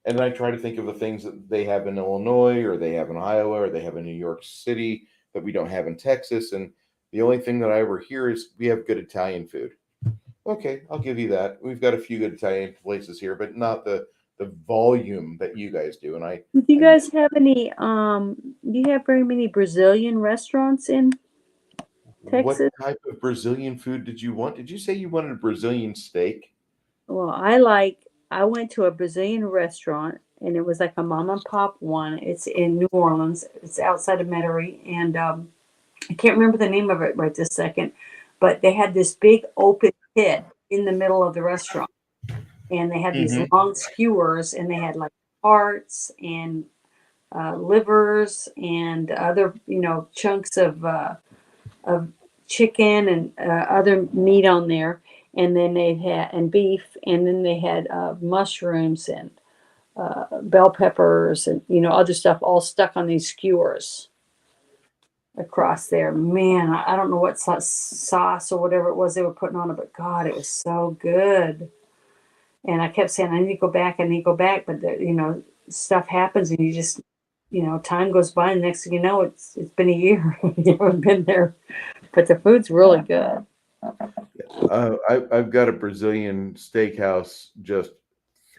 And then I try to think of the things that they have in Illinois or they have in Iowa or they have in New York City that we don't have in Texas. And the only thing that I ever hear is we have good Italian food. Okay, I'll give you that. We've got a few good Italian places here, but not the the volume that you guys do. And Do you guys have any, do you have very many Brazilian restaurants in what Texas? type of Brazilian food did you want? Did you say you wanted a Brazilian steak? Well, I went to a Brazilian restaurant and it was like a mom and pop one. It's in New Orleans. It's outside of Metairie. And I can't remember the name of it right this second, but they had this big open pit in the middle of the restaurant. And they had these Mm-hmm. long skewers and they had like hearts and livers and other, chunks of chicken and other meat on there. And then they had and beef, and then they had mushrooms and bell peppers and other stuff all stuck on these skewers across there. Man, I don't know what sauce or whatever it was they were putting on it, but God, it was so good. And I kept saying, I need to go back, I need to go back, but stuff happens, and you just, time goes by, and next thing you know, it's been a year. You haven't been there, but the food's really good. I've got a Brazilian steakhouse just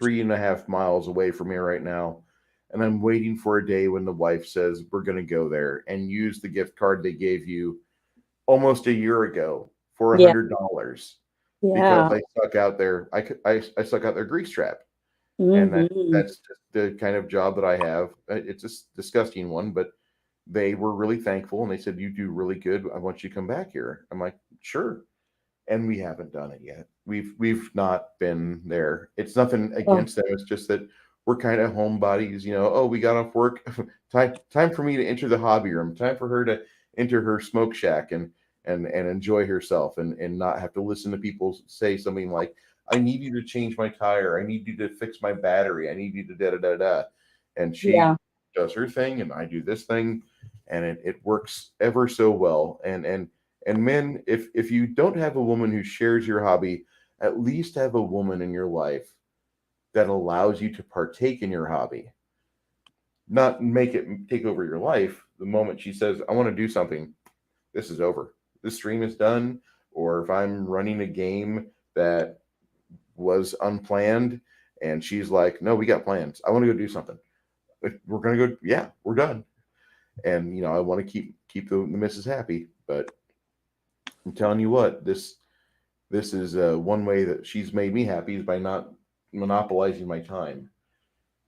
3.5 miles away from here right now. And I'm waiting for a day when the wife says we're going to go there and use the gift card they gave you almost a year ago for Yeah, $100 because yeah. I stuck out there. I stuck out their grease trap, and Hmm. that's just the kind of job that I have. It's a disgusting one, but they were really thankful and they said, "You do really good. I want you to come back here." I'm like, "Sure." And we haven't done it yet. We've not been there. It's nothing Oh, against them. It's just that we're kind of homebodies, Oh, we got off work. Time for me to enter the hobby room. Time for her to enter her smoke shack and enjoy herself and not have to listen to people say something like, "I need you to change my tire. I need you to fix my battery. I need you to da da da da." And she yeah. does her thing, and I do this thing, and it works ever so well. And men, if you don't have a woman who shares your hobby, at least have a woman in your life that allows you to partake in your hobby. Not make it take over your life. The moment she says, "I want to do something," this is over. This stream is done. Or if I'm running a game that was unplanned and she's like, "No, we got plans. I want to go do something." We're gonna go, yeah, we're done. And I want to keep the missus happy. But I'm telling you what, this is one way that she's made me happy is by not monopolizing my time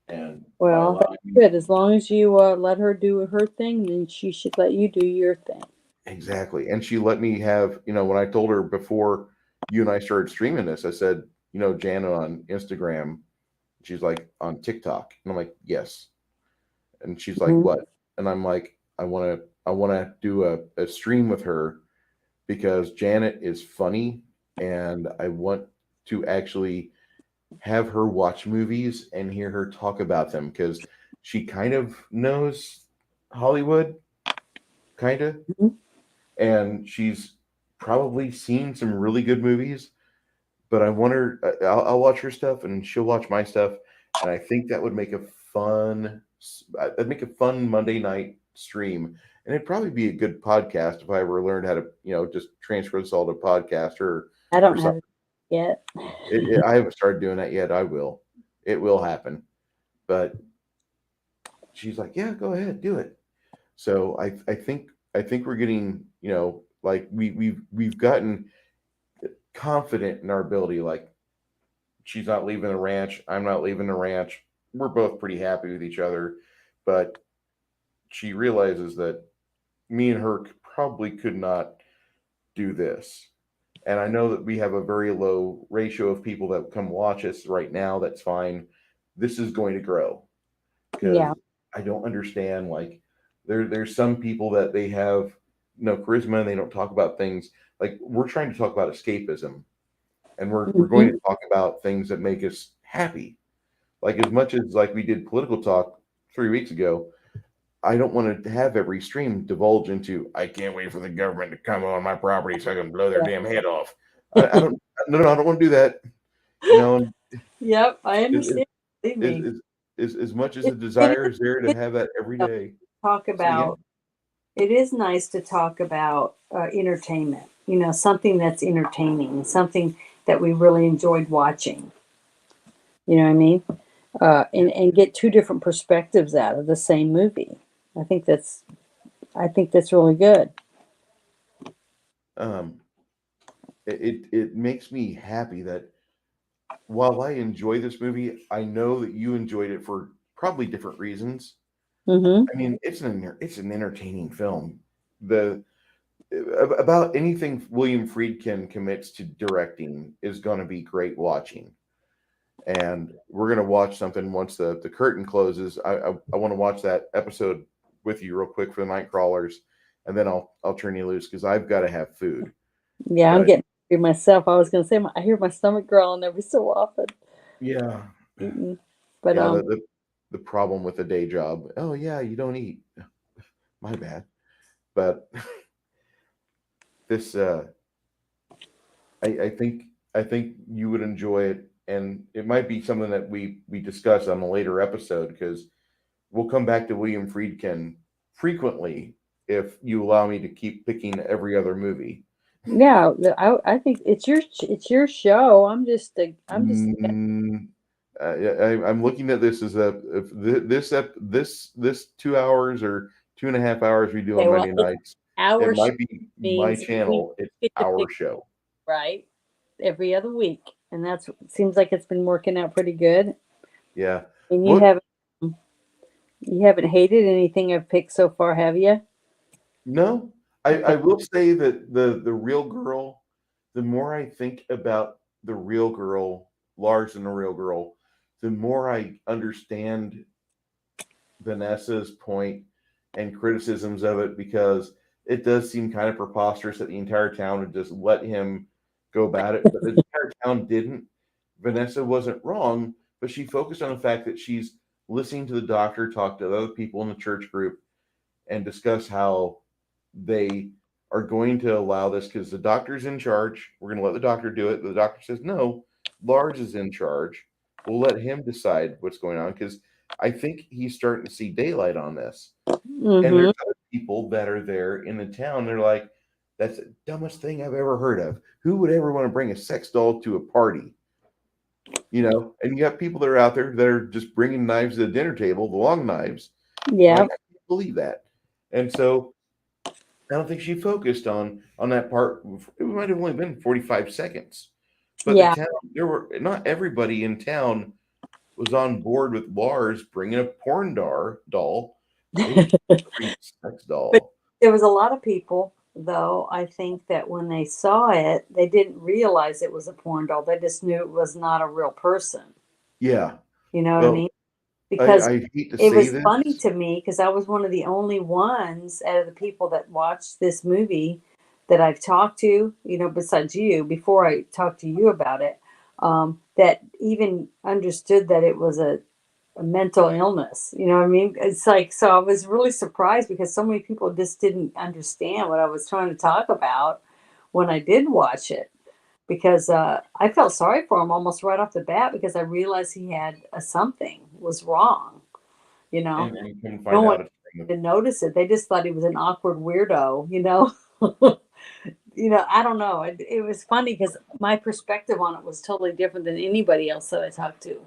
and by Well, that's allowing me. good. As long as you let her do her thing, then she should let you do your thing. Exactly. And she let me have, when I told her before you and I started streaming this, I said, Jana on Instagram, she's like, on TikTok. And I'm like, yes. And she's like, Mhm. what? And I'm like, I want to do a stream with her because Janet is funny and I want to actually have her watch movies and hear her talk about them because she kind of knows Hollywood, kind of, Mhm. and she's probably seen some really good movies. But I want her. I'll watch her stuff and she'll watch my stuff, and I think that would make a fun. That'd make a fun Monday night stream, and it'd probably be a good podcast if I ever learned how to, just transfer this all to podcast I or don't have something. it yet. I haven't started doing that yet. I will. It will happen. But she's like, "Yeah, go ahead, do it." So I think we're getting, like we've gotten confident in our ability. Like she's not leaving the ranch. I'm not leaving the ranch. We're both pretty happy with each other, but she realizes that me and her probably could not do this. And I know that we have a very low ratio of people that come watch us right now. That's fine. This is going to grow because Yeah. I don't understand. Like there's some people that they have no charisma and they don't talk about things. Like we're trying to talk about escapism, and we're going Hmm. to talk about things that make us happy. Like as much as like we did political talk 3 weeks ago, I don't want to have every stream divulge into I can't wait for the government to come on my property so I can blow their damn head off. I don't no, I don't want to do that. You know, Yep, I is understand. Believe is me. is, as much as It, the it desire is there to is have that every nice to day. talk Say about. again. It is nice to talk about entertainment. Something that's entertaining, something that we really enjoyed watching. You know what I mean? and get two different perspectives out of the same movie. I think that's I think that's really good. Um, it makes me happy that while I enjoy this movie, I know that you enjoyed it for probably different reasons. Hmm. I mean, it's an entertaining film. The about anything William Friedkin commits to directing is going to be great watching. And we're going to watch something once the curtain closes. I want to watch that episode with you real quick for the night crawlers, and then I'll turn you loose because I've got to have food. Yeah, I'm But getting hungry myself. I was going to say I hear my stomach growling every so often. yeah, Eating. But yeah, the problem with the day job. Oh yeah, you don't eat. My bad. But this I think you would enjoy it, and it might be something that we discuss on a later episode because we'll come back to William Friedkin frequently if you allow me to keep picking every other movie. yeah, I think it's your show. I'm just Mm, I'm looking at this as a if this 2 hours or 2.5 hours we do on okay. Well, Monday it's nights. It our show might be my means we channel. It's get to our pick show. right every other week, and that's seems like it's been working out pretty good. Yeah. And What? you haven't hated anything I've picked so far, have you? No, Okay. I will say that the real girl, the more I think about the real girl, Lars and the real girl, the more I understand Vanessa's point and criticisms of it because it does seem kind of preposterous that the entire town would just let him go about it, but the entire town didn't. Vanessa wasn't wrong, but she focused on the fact that she's listening to the doctor talk to other people in the church group and discuss how they are going to allow this because the doctor's in charge. We're going to let the doctor do it. The doctor says, no, Lars is in charge. We'll let him decide what's going on because I think he's starting to see daylight on this. And Mm-hmm. there's other people that are there in the town. They're like, that's the dumbest thing I've ever heard of. Who would ever want to bring a sex doll to a party? You know, and you got people that are out there that are just bringing knives to the dinner table, the long knives. Like, Yeah. I can't believe that. And so I don't think she focused on that part. It might have only been 45 seconds. But the Yeah. town, there were not everybody in town was on board with Lars bringing a doll, a sex But doll. there was a lot of people, though, I think that when they saw it, they didn't realize it was a porn doll. They just knew it was not a real person. Yeah. You know what I Well, mean? Because I hate to it say was funny this. to me because I was one of the only ones out of the people that watched this movie that I've talked to, besides you, before I talked to you about it, that even understood that it was a mental illness. You know what I mean? It's like, so I was really surprised because so many people just didn't understand what I was trying to talk about when I did watch it. Because I felt sorry for him almost right off the bat because I realized he had something was wrong. You know, And you can no find one out it's didn't notice it. They just thought he was an awkward weirdo. I don't know. It was funny because my perspective on it was totally different than anybody else that I talked to.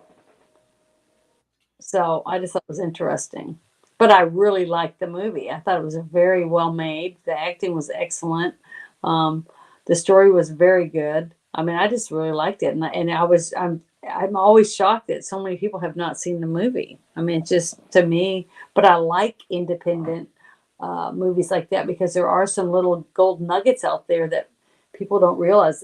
So I just thought it was interesting. But I really liked the movie. I thought it was very well made. The acting was excellent. Um, the story was very good. I mean, I just really liked it, I'm always shocked that so many people have not seen the movie. I mean, it's just to me, but I like independent movies like that because there are some little gold nuggets out there that people don't realize.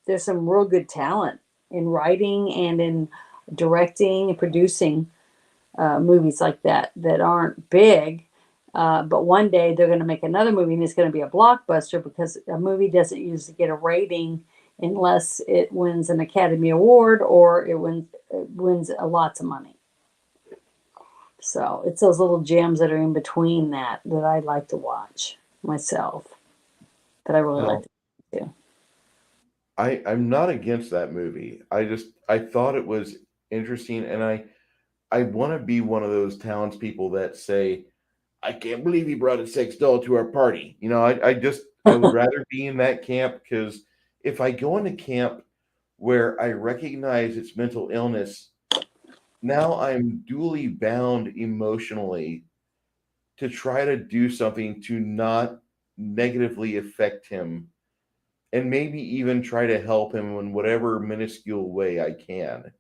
There's some real good talent in writing and in directing and producing movies like that aren't big. But one day they're going to make another movie and it's going to be a blockbuster because a movie doesn't usually get a rating unless it wins an Academy Award or it wins lots of money. So it's those little gems that are in between that I like to watch myself. That I really like well, to do. I'm not against that movie. I thought it was interesting, and I want to be one of those townspeople that say, I can't believe he brought a sex doll to our party. You know, I would rather be in that camp because if I go into camp where I recognize it's mental illness, now I'm duly bound emotionally to try to do something to not negatively affect him, and maybe even try to help him in whatever minuscule way I can.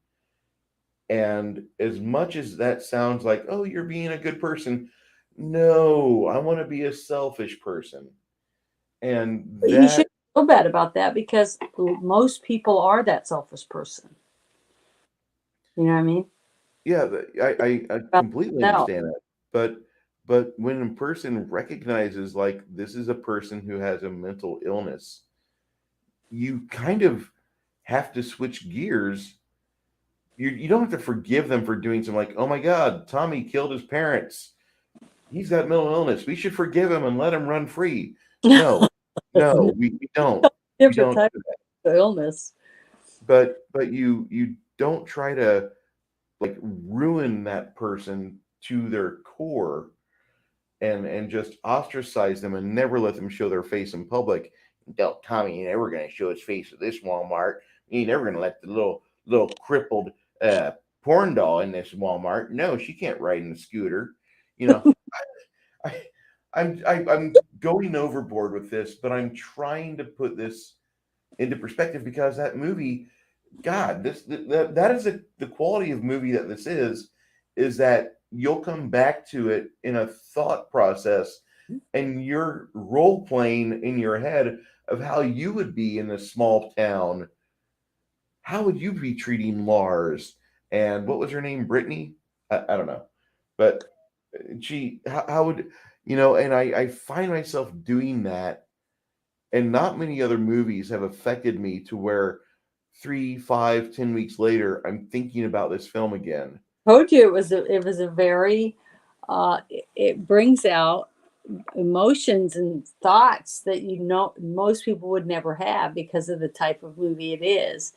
And as much as that sounds like, oh, you're being a good person, no, I want to be a selfish person. And But you that, shouldn't feel bad about that because most people are that selfish person. You know what I mean? yeah, I About completely themselves. understand that. But when a person recognizes like this is a person who has a mental illness, you kind of have to switch gears. You don't have to forgive them for doing something like, oh my God, Tommy killed his parents. He's got mental illness. We should forgive him and let him run free. No, That's a no, we don't. We different don't type do that. of illness. But you don't try to like ruin that person to their core and just ostracize them and never let them show their face in public. Don't Tommy ain't ever gonna show his face at this Walmart. He ain't never gonna let the little crippled uh porn doll in this Walmart. No, she can't ride in the scooter. You know, I, I'm going overboard with this, but I'm trying to put this into perspective because that movie, God, that is the quality of movie that this is that you'll come back to it in a thought process, and you're role playing in your head of how you would be in a small town. How would you be treating Lars? And what was her name? Brittany? I don't know, but how would and I find myself doing that, and not many other movies have affected me to where 3 5 10 weeks later I'm thinking about this film again. Told you it was a very it brings out emotions and thoughts that most people would never have because of the type of movie it is,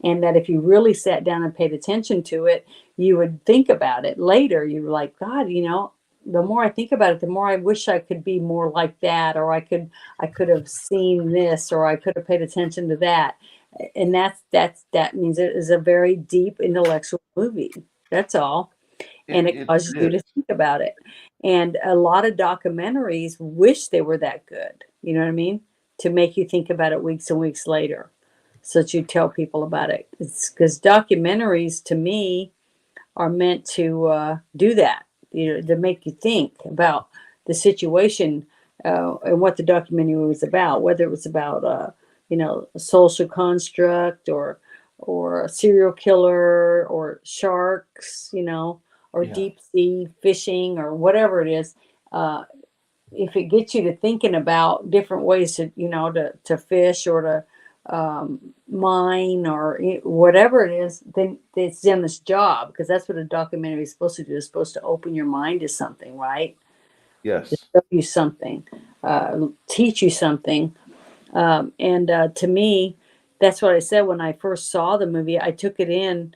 and that if you really sat down and paid attention to it, you would think about it later. You're like, God, the more I think about it, the more I wish I could be more like that, or I could have seen this, or I could have paid attention to that. And that means it is a very deep intellectual movie. That's all. And it causes It you is. to think about it. And a lot of documentaries wish they were that good. You know what I mean? To make you think about it weeks and weeks later, so that you tell people about it. It's because documentaries, to me, are meant to do that. To make you think about the situation, and what the documentary was about, whether it was about a social construct, or a serial killer, or sharks, or Yeah. deep sea fishing, or whatever it is. Uh, if it gets you to thinking about different ways to fish, or to mine, or whatever it is, then it's done this job, because that's what a documentary is supposed to do. It's supposed to open your mind to something, right? To Yes. show you something, teach you something. And to me, that's what I said when I first saw the movie. I took it in.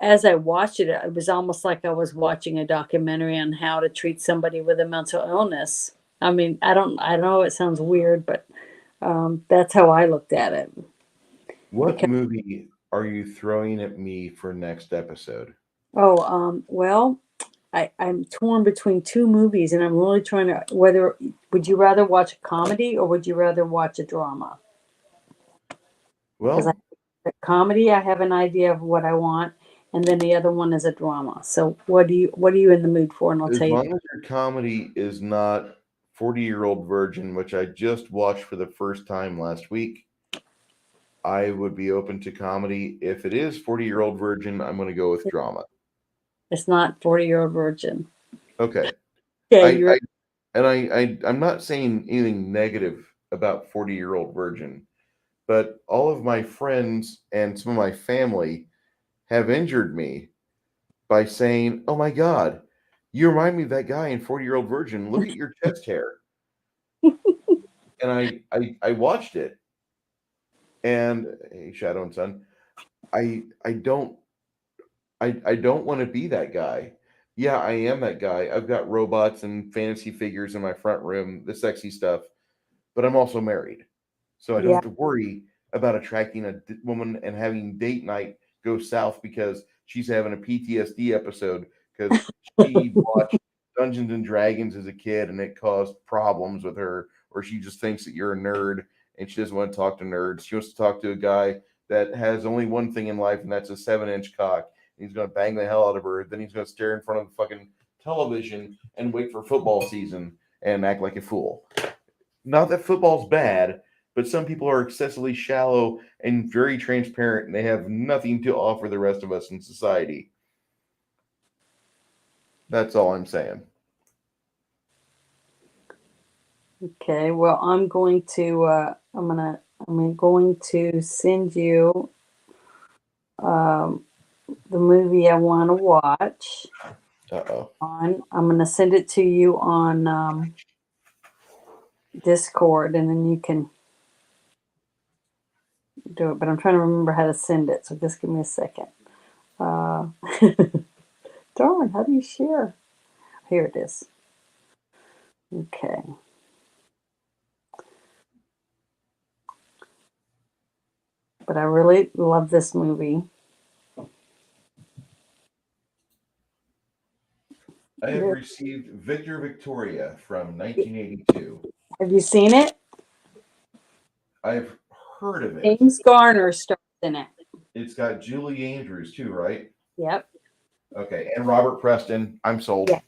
As I watched it, it was almost like I was watching a documentary on how to treat somebody with a mental illness. I mean, I know it sounds weird, but that's how I looked at it. What Because movie are you throwing at me for next episode? well, I'm torn between two movies, and I'm really trying to whether would you rather watch a comedy or would you rather watch a drama? Because Well, a comedy, I have an idea of what I want, and then the other one is a drama. So what are you in the mood for? And I'll as tell you. long as your comedy is not 40-Year-Old Virgin, which I just watched for the first time last week, I would be open to comedy. If it is 40-Year-Old Virgin, I'm going to go with drama. It's not 40-year-old virgin. Okay. Okay, I, you're I and I'm not saying anything negative about 40-Year-Old Virgin, but all of my friends and some of my family have injured me by saying, "Oh my God, you remind me of that guy in 40-Year-Old Virgin. Look at your chest hair." And I watched it, and hey, Shadow and Son, I don't want to be that guy. Yeah, I am that guy. I've got robots and fantasy figures in my front room, the sexy stuff, but I'm also married. So I don't yeah. have to worry about attracting a woman and having date night go south because she's having a PTSD episode because she watched Dungeons and Dragons as a kid and it caused problems with her, or she just thinks that you're a nerd and she doesn't want to talk to nerds. She wants to talk to a guy that has only one thing in life, and that's a 7-inch cock. He's going to bang the hell out of her. Then he's going to stare in front of the fucking television and wait for football season and act like a fool. Not that football's bad, but some people are excessively shallow and very transparent, and they have nothing to offer the rest of us in society. That's all I'm saying. Okay, well, I'm going to send you the movie I want to watch. I'm going to send it to you on Discord, and then you can do it. But I'm trying to remember how to send it, so just give me a second. Darn, how do you share? Here it is. Okay. But I really love this movie. I have received Victor Victoria from 1982. Have you seen it? I've heard of it. James Garner stars in it. It's got Julie Andrews too, right? Yep. Okay, and Robert Preston. I'm sold. Yeah.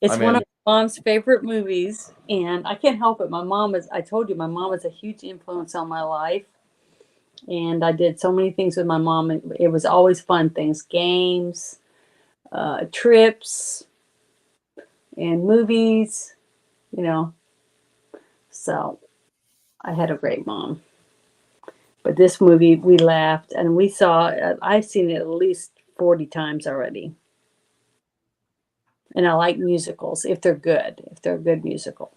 It's one of my mom's favorite movies, and I can't help it. I told you, my mom is a huge influence on my life. And I did so many things with my mom. It was always fun things, games, trips, and movies, So I had a great mom. But this movie, we laughed, and we saw, I've seen it at least 40 times already. And I like musicals if they're a good musical.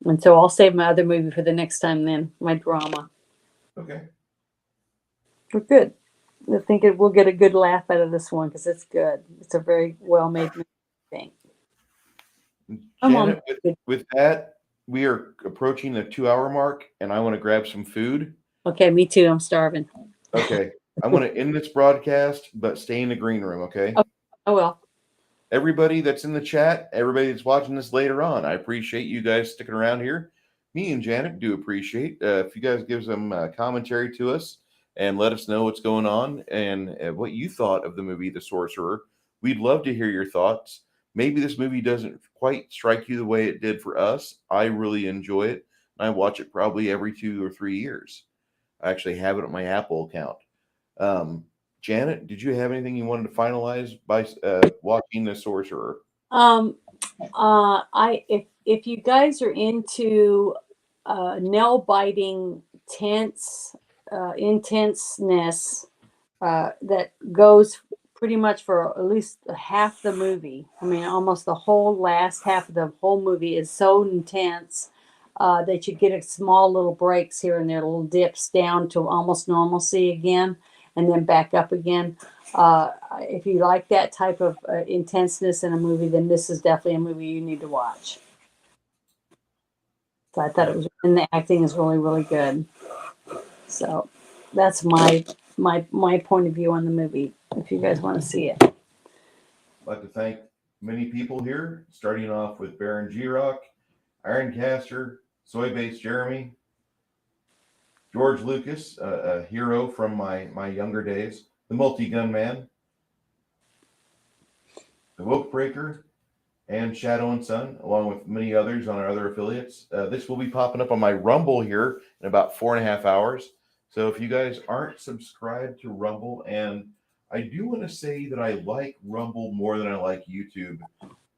And so I'll save my other movie for the next time then, my drama. Okay. We're good. I think we'll get a good laugh out of this one because it's good. It's a very well-made movie, I think. Janet, with that, we are approaching the 2-hour mark, and I want to grab some food. Okay, me too. I'm starving. Okay. I want to end this broadcast, but stay in the green room, okay? Oh, well. Everybody that's in the chat, everybody that's watching this later on, I appreciate you guys sticking around here. Me and Janet do appreciate if you guys give some commentary to us and let us know what's going on and what you thought of the movie The Sorcerer. We'd love to hear your thoughts. Maybe this movie doesn't quite strike you the way it did for us. I really enjoy it. I watch it probably every 2 or 3 years. I actually have it on my Apple account. Janet, did you have anything you wanted to finalize by watching The Sorcerer? If you guys are into nail-biting, intenseness that goes pretty much for at least half the movie. I mean, almost the whole last half of the whole movie is so intense that you get small little breaks here and there, little dips down to almost normalcy again, and then back up again. If you like that type of intenseness in a movie, then this is definitely a movie you need to watch. So I thought and the acting is really, really good. So that's my point of view on the movie. If you guys want to see it, I'd like to thank many people here, starting off with Baron G Rock, Ironcaster, Soybeans Jeremy, George Lucas, a hero from my younger days, the Multi-Gun Man, the Woke Breaker, and Shadow and Sun, along with many others on our other affiliates. This will be popping up on my Rumble here in about 4.5 hours. So if you guys aren't subscribed to Rumble, and I do want to say that I like Rumble more than I like YouTube,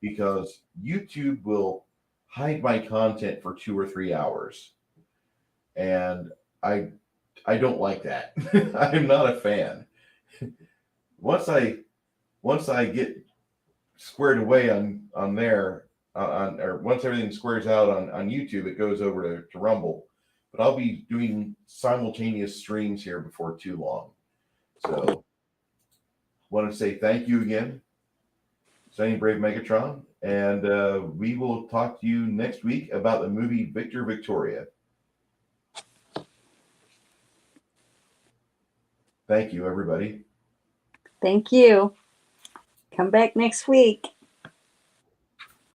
because YouTube will hide my content for 2 or 3 hours. And I don't like that. I'm not a fan. Once I get squared away on there, or once everything squares out on YouTube, it goes over to Rumble. But I'll be doing simultaneous streams here before too long. So want to say thank you again, Sunny Brave Megatron, and we will talk to you next week about the movie Victor Victoria. Thank you, everybody. Thank you. Come back next week.